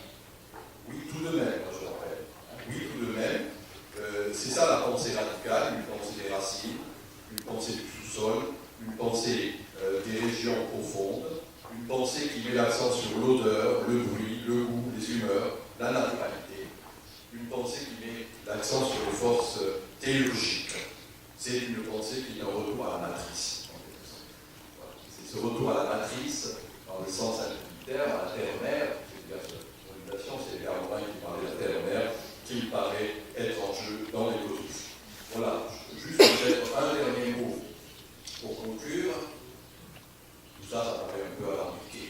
Oui tout de même, moi je rappelle. Oui tout de même. C'est ça la pensée radicale, une pensée des racines, une pensée du sous-sol, une pensée des régions profondes, une pensée qui met l'accent sur l'odeur, le bruit, le goût, les humeurs, la naturalité. Une pensée qui met l'accent sur les forces théologiques. C'est une pensée qui est un retour à la matrice. Voilà. C'est ce retour à la matrice, dans le sens utilitaire, à la terre-mère. C'est Léa Morin qui parlait de la terre-mère, qui me paraît être en jeu dans l'économie. Voilà, juste peut-être un dernier mot pour conclure. Tout ça, ça paraît un peu alambiqué.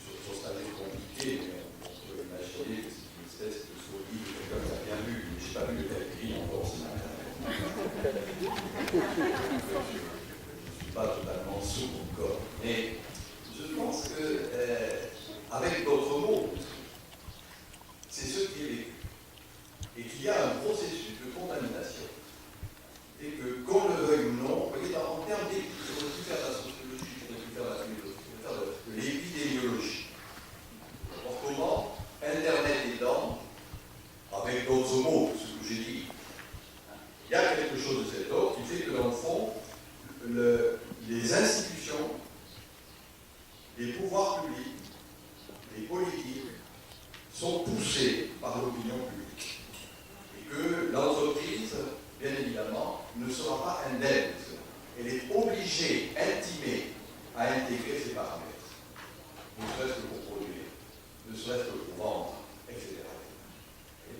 Sur ce stade compliqué, mais on peut imaginer que c'est une espèce de folie de quelqu'un qui a bien lu. Mais je n'ai pas lu le écrit encore ce matin. Je ne suis pas totalement sourd encore. Mais je pense que avec d'autres mots, c'est ce qui est vécu. Et qu'il y a un processus de contamination. Et que, qu'on le veuille ou non, vous voyez, en termes d'éthique, j'aurais pu faire de la sociologie, j'aurais pu faire de la philosophie, j'aurais pu faire de l'épidémiologie. Alors comment, Internet aidant, avec d'autres mots, ce que j'ai dit, il y a quelque chose de cet ordre qui fait que, dans le fond, les institutions, les pouvoirs publics, les politiques sont poussés par l'opinion publique. Et que l'entreprise, bien évidemment, ne sera pas indemne. Elle est obligée, intimée, à intégrer ces paramètres. Ne serait-ce que pour produire, ne serait-ce que pour vendre, etc.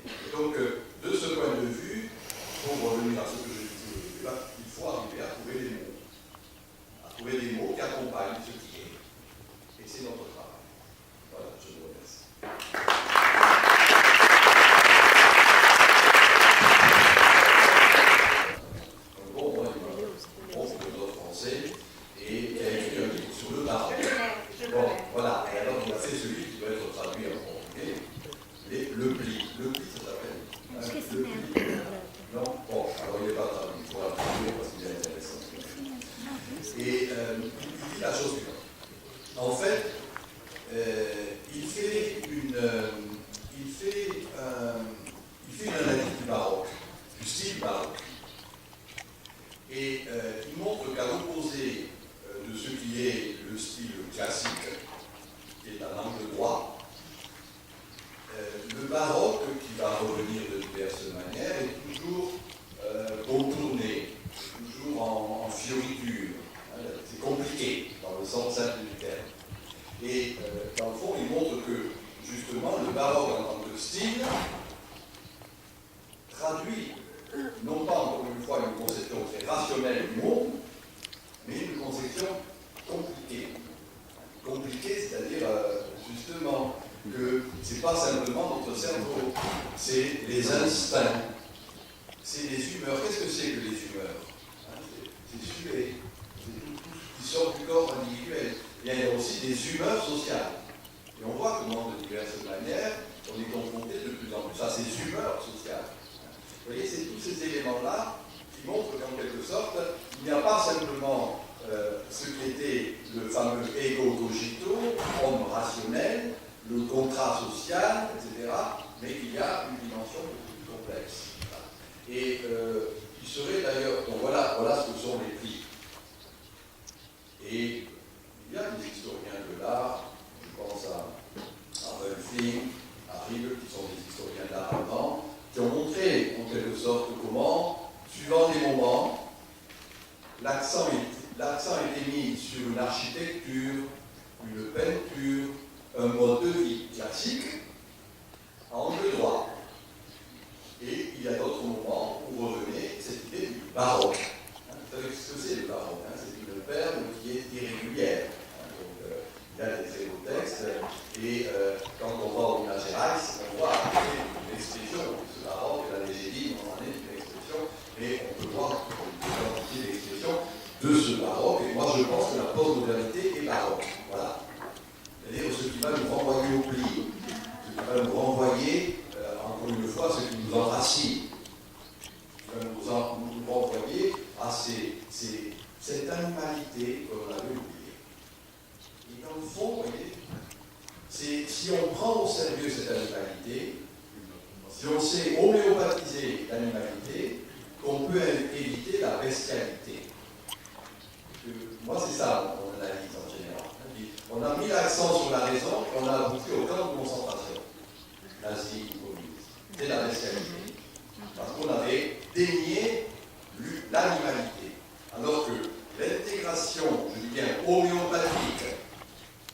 Et donc, de ce point de vue, pour revenir à ce que je disais au début, il faut arriver à trouver des mots. À trouver des mots qui accompagnent ce qui est. Et c'est notre travail. Voilà, je vous remercie. Bon, moi, il est prof de français et qui a écrit un livre sur le baroque. Bon, voilà, et alors il a fait celui qui doit être traduit en portugais, le pli. Le pli, ça s'appelle. Le pli. Non? Bon, alors il n'est pas traduit, il faut la traduire parce qu'il est intéressant. Et il dit la chose suivante. En fait, il fait une analyse du baroque, du style baroque. Et il montre qu'à l'opposé de ce qui est le style classique, qui est un angle droit, le baroque, qui va revenir de diverses manières, est toujours contourné, toujours en fioriture. C'est compliqué, dans le sens simple du terme. Et dans le fond, il montre que, justement, le baroque en tant que style traduit, non pas encore une fois une conception très rationnelle du monde, des instincts, c'est des humeurs. Qu'est-ce que c'est que les humeurs? C'est suer, c'est tout ce qui sort du corps individuel. Il y a aussi des humeurs sociales. Et on voit comment, de diverses manières, on est confronté de plus en plus à ces humeurs sociales. Vous voyez, c'est tous ces éléments-là qui montrent qu'en quelque sorte, il n'y a pas simplement ce qui était le fameux ego cogito, homme rationnel, le contrat social, etc., mais qu'il y a une dimension beaucoup plus complexe. Et qui serait d'ailleurs, donc voilà ce que sont les prix. Et il y a des historiens de l'art, je pense à Wölfing, à Riegel, qui sont des historiens de l'art allemand, qui ont montré en quelque sorte comment, suivant les moments, l'accent était mis sur une architecture, une peinture, un mode de vie classique, à angle droit. Et il y a d'autres moments où revenait cette idée du baroque. Vous savez ce que c'est le baroque? C'est une perle qui est irrégulière. Donc, il y a des très beaux textes. Et quand on va au Minas Gerais, on voit une expression. Ce baroque, la légérie, on en est une expression. Mais on peut voir une quantité d'expressions de ce baroque. Et moi, je pense que la postmodernité est baroque. Voilà. C'est-à-dire ce qui va nous renvoyer au pli, ce qui va nous renvoyer, encore une fois, ce qui nous enracine, ce qui va nous renvoyer à cette animalité qu'on avait oubliée. Et dans le fond, vous voyez, si on prend au sérieux cette animalité, si on sait homéopathiser l'animalité, qu'on peut éviter la bestialité. Moi, c'est ça mon analyse en général. On a mis l'accent sur la raison et on a abouti au camp de concentration. Nazi, communiste. C'est la bestialité. Parce qu'on avait dénié l'animalité. Alors que l'intégration, je dis bien homéopathique,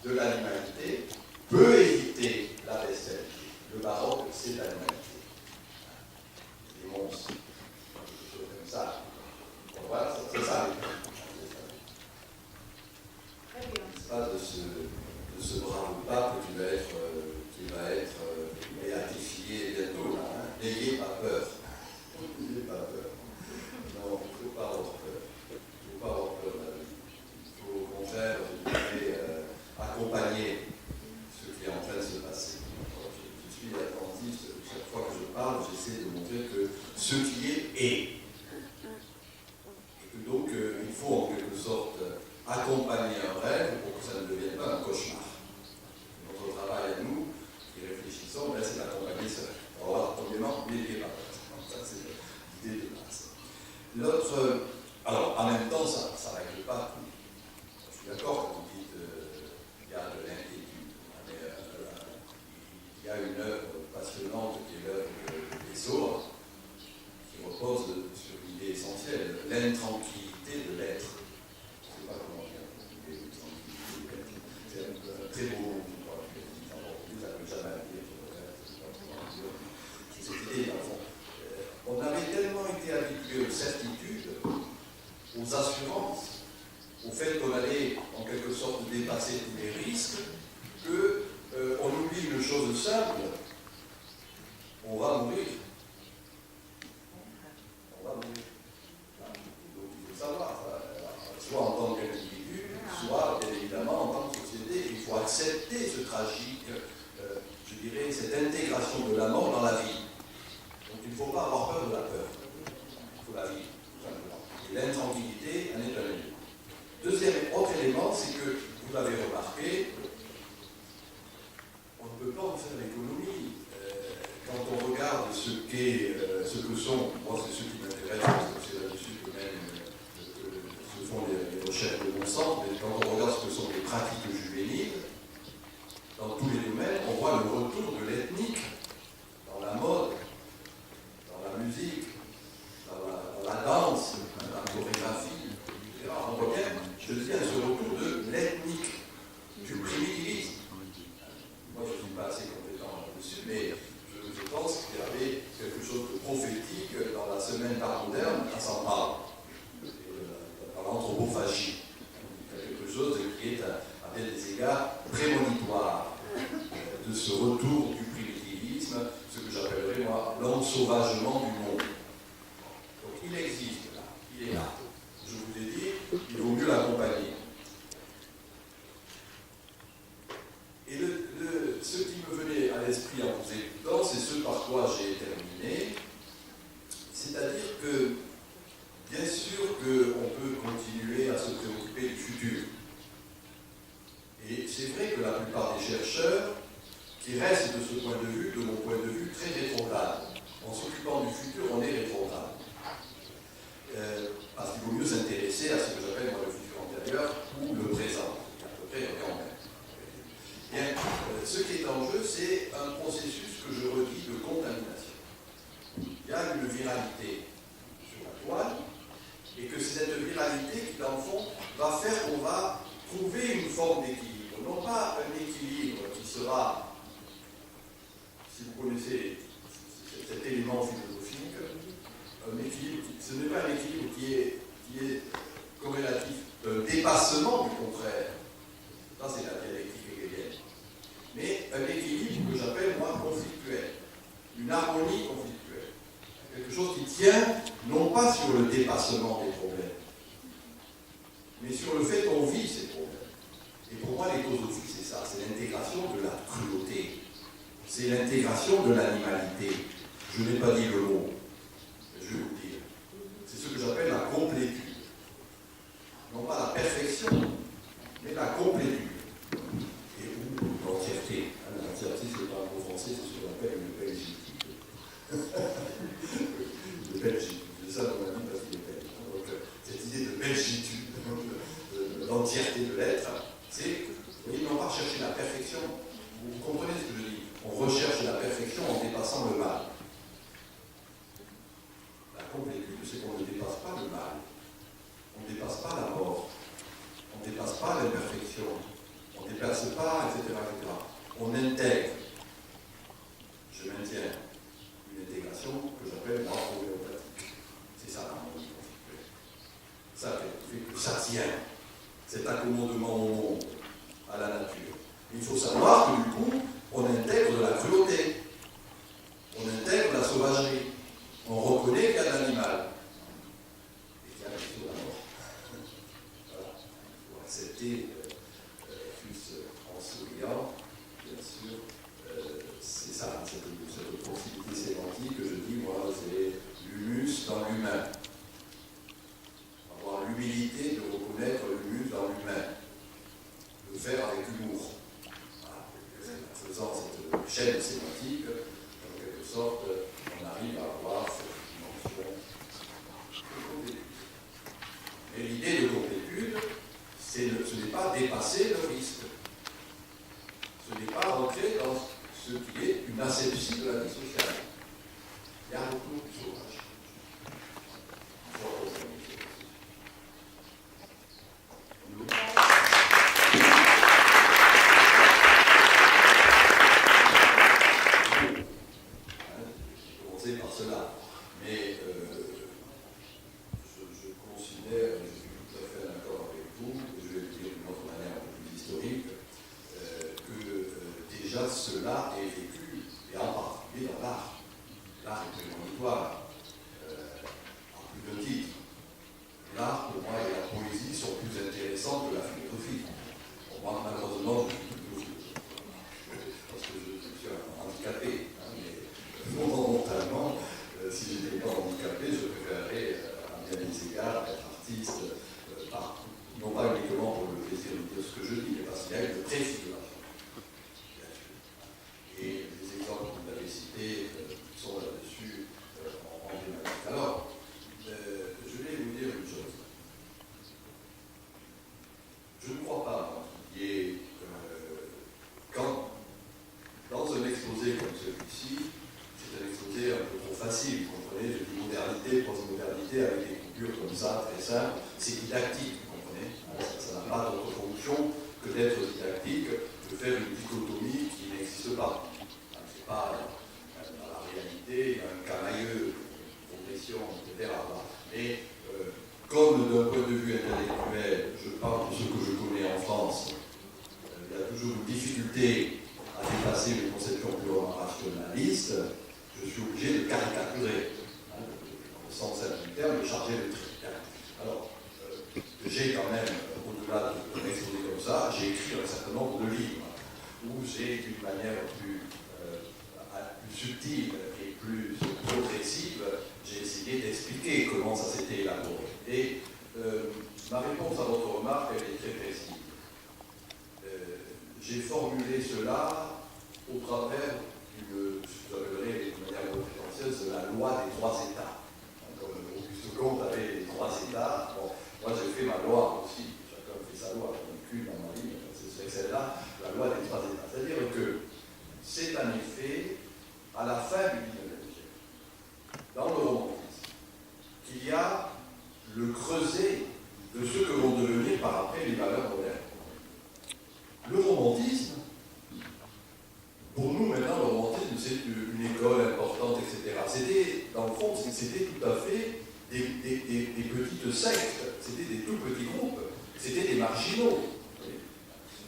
de l'animalité peut éviter la bestialité. Le baroque, c'est l'animalité. Les monstres. Des choses comme ça. Donc voilà, c'est ça. Pas de ce brave pape qui va être béatifié bientôt, là. N'ayez pas peur. N'ayez pas peur. Non, il ne faut pas avoir peur. Il ne faut pas avoir peur de la vie. Il faut au contraire, je dirais, accompagner ce qui est en train de se passer. Je suis attentif, chaque fois que je parle, j'essaie de montrer que ce qui est. Et que donc, il faut en quelque sorte accompagner un rêve pour que ça ne devienne pas un cauchemar. Notre travail à nous, qui réfléchissons, c'est d'accompagner ça. Alors, premièrement, n'ayez pas peur. Ça, c'est l'idée de base. L'autre, alors, en même temps, ça ne règle pas tout. Je suis d'accord quand vous dites qu'il y a de l'inquiétude. Mais il y a une œuvre passionnante qui est l'œuvre de Pessoa, qui repose sur l'idée essentielle, l'intranquillité de l'être. Je ne sais pas comment dire, c'est un très beau mot, vous n'avez jamais à dire, c'est cette idée, dans le fond. On avait tellement été habitués aux certitudes, aux assurances, au fait qu'on allait en quelque sorte dépasser tous les risques, qu'on oublie une chose simple, on va mourir. On va mourir. Donc il faut savoir, soit en tant qu'individu, soit bien évidemment en tant que société, il faut accepter ce tragique, je dirais, cette intégration de la mort dans la vie. Donc il ne faut pas avoir peur de la peur. Il faut la vivre, tout simplement. Et l'intranquillité en est un élément. Autre élément, c'est que, vous l'avez remarqué, on ne peut pas en faire l'économie. Quand on regarde ce que sont, moi c'est ce qui m'intéresse, parce que c'est là-dessus que même se font les recherches de bon sens, mais quand on regarde ce que sont les pratiques juvéniles, dans tous les domaines, on voit le retour de l'ethnique dans la mode, dans la musique, dans la danse, dans la chorégraphie, etc. On voit bien, je dis, ce retour de l'ethnique, du primitivisme. Moi, je ne suis pas assez compétent là-dessus, mais je pense qu'il y avait quelque chose de prophétique dans la semaine d'art moderne à San Paulo, dans l'anthropophagie. Quelque chose qui est, à des égards, prémonitoire de ce retour du primitivisme plupart des chercheurs qui restent de ce point de vue, de mon point de vue, très rétrograde. En s'occupant du futur, on est rétrograde. Parce qu'il vaut mieux s'intéresser à ce que j'appelle moi le futur antérieur ou le présent, qui est à peu près rien en même. Bien, ce qui est en jeu, c'est un processus que je redis de contamination. Il y a une viralité sur la toile, et que c'est cette viralité qui, dans le fond, va faire qu'on va trouver une forme d'équilibre. Non pas un équilibre qui sera, si vous connaissez cet élément philosophique, un équilibre, ce n'est pas un équilibre qui est corrélatif d'un dépassement du contraire. Ça, c'est la dialectique hegelienne. Mais un équilibre que j'appelle, moi, conflictuel. Une harmonie conflictuelle. Quelque chose qui tient, non pas sur le dépassement des problèmes, mais sur le fait qu'on vit ces problèmes. Et pour moi, l'écosophie, c'est ça. C'est l'intégration de la cruauté. C'est l'intégration de l'animalité. Je n'ai pas dit le mot. Je vais vous le dire. C'est ce que j'appelle la complétude. Non pas la perfection, mais la complétude. Et ou l'entièreté. L'entièreté, ce n'est pas un mot français, c'est ce qu'on appelle une belgitude. De belgitude. C'est ça qu'on a dit parce qu'il est belge. Donc, cette idée de belgitude, de l'entièreté de l'être, c'est, vous voyez, non pas chercher la perfection. Vous comprenez ce que je dis? On recherche la perfection en dépassant le mal. La complétude, c'est qu'on ne dépasse pas le mal. On ne dépasse pas la mort. On ne dépasse pas l'imperfection. On ne dépasse pas, etc., etc. On intègre. Je maintiens une intégration que j'appelle l'ordre homéopathique. C'est ça l'harmonie conflictuelle. Ça fait que ça tient. Cet accommodement au monde, à la nature. Il faut savoir que du coup, on intègre de la cruauté. On intègre de la sauvagerie. On reconnaît qu'il y a de l'animal. Et qu'il y a bien sûr la mort. Voilà. Il faut accepter, fût-ce en souriant, bien sûr, c'est ça, cette proximité sémantique que je dis, moi, c'est l'humus dans l'humain. Avoir l'humilité de reconnaître l'humus dans l'humain. Le faire avec humour. Voilà. En faisant cette chaîne sémantique, en quelque sorte, on arrive à avoir cette dimension de complétude. Mais l'idée de complétude, ce n'est pas dépasser le risque. Ce n'est pas entrer dans ce qui est une asepsie de la vie sociale. Il y a beaucoup de sauvage. Il faut reconnaître. Par cela. Mais je considère, et je suis tout à fait d'accord avec vous, et je vais le dire d'une autre manière un peu plus historique, que déjà cela est vécu, et en particulier dans l'art. L'art est prémonitoire, en plus d'un titre. L'art, pour moi, et la poésie sont plus intéressantes que la philosophie. Pour moi, malheureusement, je suis plutôt philosophe. Parce que je suis handicapé. Fondamentalement, si je n'étais pas handicapé, je préférerais, à bien des égards, être artiste, non pas uniquement pour le plaisir de dire ce que je dis, mais parce qu'il y a une préfiguration. Et les exemples que vous avez cités sont là-dessus emblématiques. Alors, je vais vous dire une chose. Je ne crois pas qu'il y ait, quand, dans un exposé comme celui-ci, c'est un exposé un peu trop facile, vous comprenez, je dis modernité, post-modernité, avec des coupures comme ça, très simples, c'est didactique, vous comprenez, ça n'a pas d'autre fonction que d'être didactique, de faire une dichotomie qui n'existe pas. C'est pas, dans la réalité, un camailleux, une progression, etc. Mais, comme d'un point de vue intellectuel, je parle de ce que je connais en France, il y a toujours une difficulté à dépasser une conception purement rationaliste, je suis obligé de caricaturer, dans le sens simple du terme, de charger le tri. Alors, j'ai quand même, au-delà d'un exposé comme ça, j'ai écrit un certain nombre de livres où j'ai, d'une manière plus subtile et plus progressive, j'ai essayé d'expliquer comment ça s'était élaboré. Et ma réponse à votre remarque, elle est très précise. J'ai j'ai formulé cela au travers d'une, je vous appellerai de manière prétentieuse, de la loi des 3 États. Comme Auguste Comte avait les 3 États, bon, moi j'ai fait ma loi aussi, chacun fait sa loi, j'en ai qu'une dans ma vie, c'est celle-là, la loi des 3 États. C'est-à-dire que c'est en effet, à la fin du XIXe siècle, dans le romantisme, qu'il y a le creuset de ce que vont devenir par après les valeurs modernes. Le romantisme, pour nous maintenant, le romantisme, c'est une école importante, etc. C'était, dans le fond, c'était tout à fait des petites sectes, c'était des tout petits groupes, c'était des marginaux.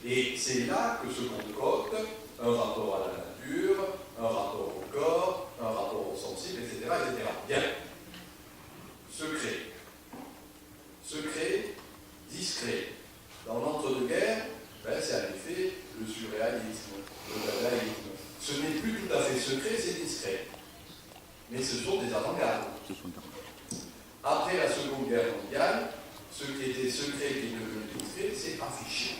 Et c'est là que se concocte un rapport à la nature, un rapport au corps, un rapport au sensible, etc. etc. Bien. Secret, discret. Dans l'entre-deux-guerres, ben, c'est en effet le surréalisme, le dadaïsme. Ce n'est plus tout à fait secret, c'est discret. Mais ce sont des avant-gardes. Après la Seconde Guerre mondiale, ce qui était secret et qui est devenu discret, c'est affiché.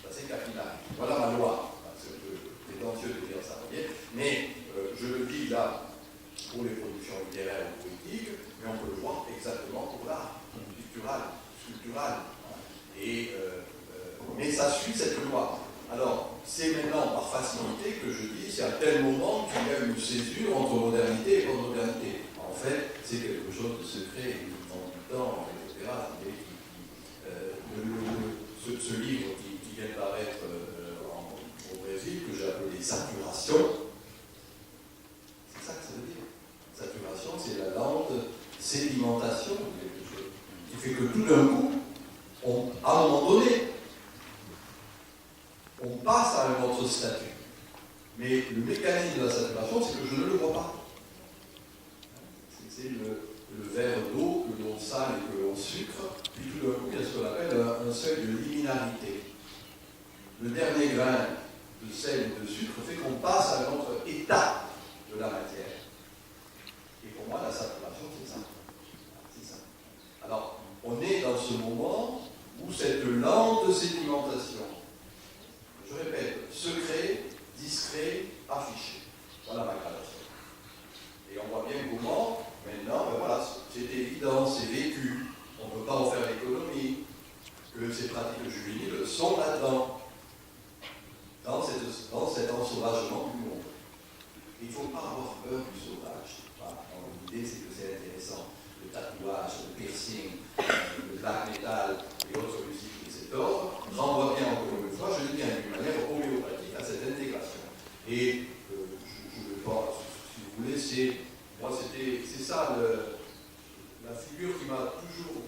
Ça, c'est capital. Voilà ma loi. C'est un peu prétentieux de dire ça, vous voyez. Mais je le dis là pour les productions littéraires ou politiques, mais on peut le voir exactement pour l'art sculptural. Mais ça suit cette loi. Alors, c'est maintenant par facilité que je dis, c'est à tel moment qu'il y a une césure entre modernité et postmodernité. En fait, c'est quelque chose de secret, et du temps, etc. Ce livre qui vient de paraître au Brésil, que j'ai appelé Saturation, c'est ça que ça veut dire. Saturation, c'est la lente sédimentation de quelque chose, qui fait que tout d'un coup, à un moment donné, on passe à un autre statut. Mais le mécanisme de la saturation, c'est que je ne le vois pas. C'est le verre d'eau que l'on sale et que l'on sucre, puis tout d'un coup, il y a ce qu'on appelle un seuil de liminarité. Le dernier grain de sel ou de sucre fait qu'on passe à un autre état de la matière. Et pour moi, la saturation, c'est ça. C'est ça. Alors, on est dans ce moment où cette lente sédimentation, je répète, secret, discret, affiché. Voilà ma gradation. Et on voit bien comment, maintenant, ben voilà, c'est évident, c'est vécu. On ne peut pas en faire l'économie, que ces pratiques juvéniles sont là-dedans, dans cet ensauvagement du monde. Il ne faut pas avoir peur du sauvage. Voilà. L'idée, c'est que c'est intéressant. Le tatouage, le piercing, le black metal et autres musiques de cet ordre renvoient bien, encore une fois, je dis bien d'une manière homéopathique, à cette intégration. Et je ne pense, si vous voulez, c'est ça la figure qui m'a toujours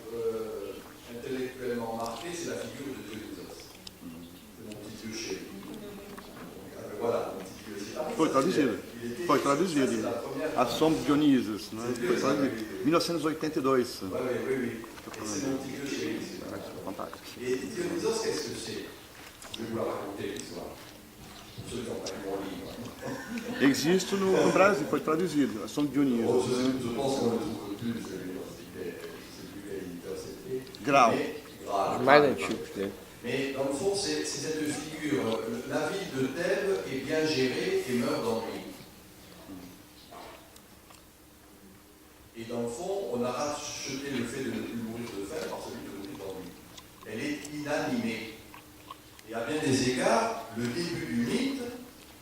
intellectuellement marqué, c'est la figure de Dionysos. C'est mon petit vieux chéri. Voilà, mon petit vieux chéri. Foi traduzido. A Sombra de Dionysos, né? Foi traduzido. 1982. Oui. Et c'est mon petit vieux chéri. Fantástico. Et Dionysos, qu'est-ce que c'est? Je vais vous la raconter l'histoire. Pour ceux qui n'ont pas lu mon livre. Existe no Brasil, foi traduzido. A Sombra de Dionysos. Je pense qu'on le trouve plus, je ne sais plus quel éditeur c'était. Grau. Mais antigo, né? Mais dans le fond, c'est cette figure. La ville de Thèbes est bien gérée et meurt d'ennui. Et dans le fond, on a racheté le fait de ne plus mourir de faim par celui de mourir d'ennui. Elle est inanimée. Et à bien des égards, le début du mythe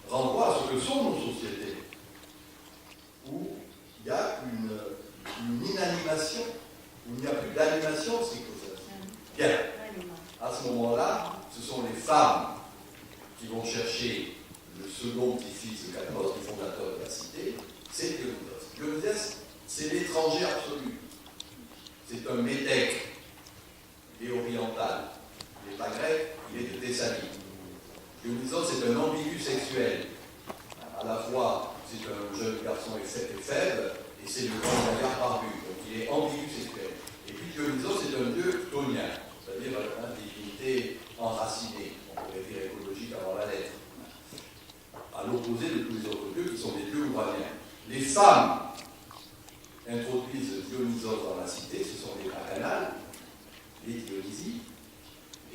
renvoie à ce que sont nos sociétés, où il y a une inanimation, où il n'y a plus d'animation psychosociale. Bien. À ce moment-là, ce sont les femmes qui vont chercher le second petit-fils de Cadmos, le fondateur de la cité, c'est Dionysos. Dionysos, c'est l'étranger absolu. C'est un métèque. Il est oriental. Il n'est pas grec, il est de Thessalie. Dionysos, c'est un ambigu sexuel. À la fois, c'est un jeune garçon faible, et c'est le grand gaillard barbu. Donc il est ambigu sexuel. Et puis Dionysos, c'est un dieu chtonien, c'est-à-dire une divinité enracinée, on pourrait dire écologique avant la lettre, à l'opposé de tous les autres dieux qui sont des dieux ouraniens. Les femmes introduisent Dionysos dans la cité, ce sont les bacchanales, les Dionysies,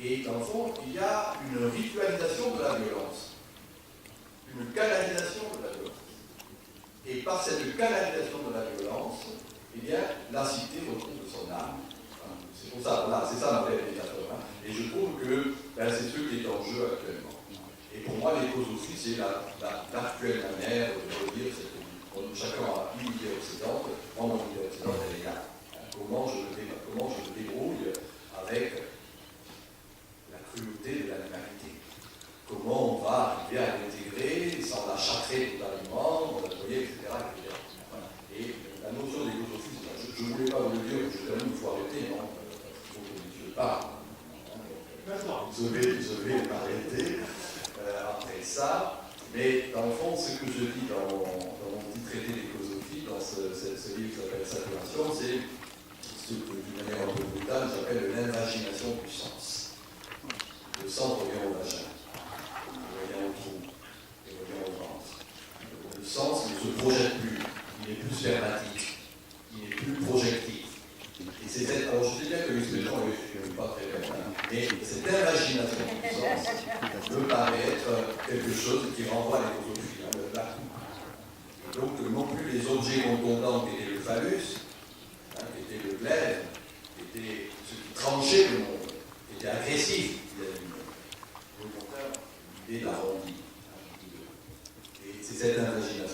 Et dans le fond, il y a une ritualisation de la violence, une canalisation de la violence. Et par cette canalisation de la violence, eh bien, la cité retrouve son âme. C'est pour ça, voilà, c'est ça ma belle métaphore. Hein. Et je trouve que ben, c'est ce qui est en jeu actuellement. Et pour moi, l'écosophie, c'est l'actuelle manière de dire chacun a une idée occidentale, moi, mon idée occidentale, elle est là. Comment je me débrouille avec la cruauté de l'animalité. Comment on va arriver à l'intégrer sans la châtrer totalement, etc. Voilà. Et la notion d'écosophie, je ne voulais pas vous le dire, je termine, il faut arrêter, non? Il faut que je parle. Je vais m'arrêter après ça. Mais dans le fond, ce que je dis dans mon petit traité d'écosophie, dans ce livre qui s'appelle Saturation, c'est ce que d'une manière un peu brutale, j'appelle l'invagination du sens. Le sens revient au vagin, revient au trou, et revient au ventre. Le sens ne se projette plus, il est plus spermatique, il est plus projectif. Et c'est cette, alors je sais bien que l'expression n'est pas très belle, mais cette imagination du sens me paraît être quelque chose qui renvoie à l'écosophie, hein, le plateau. Et donc non plus les objets contondants qui étaient le phallus, hein, qui était le glaive, qui était ce qui tranchait le monde, qui était agressif vis-à-vis du monde. Au contraire, l'idée de l'arrondi. Et c'est cette imagination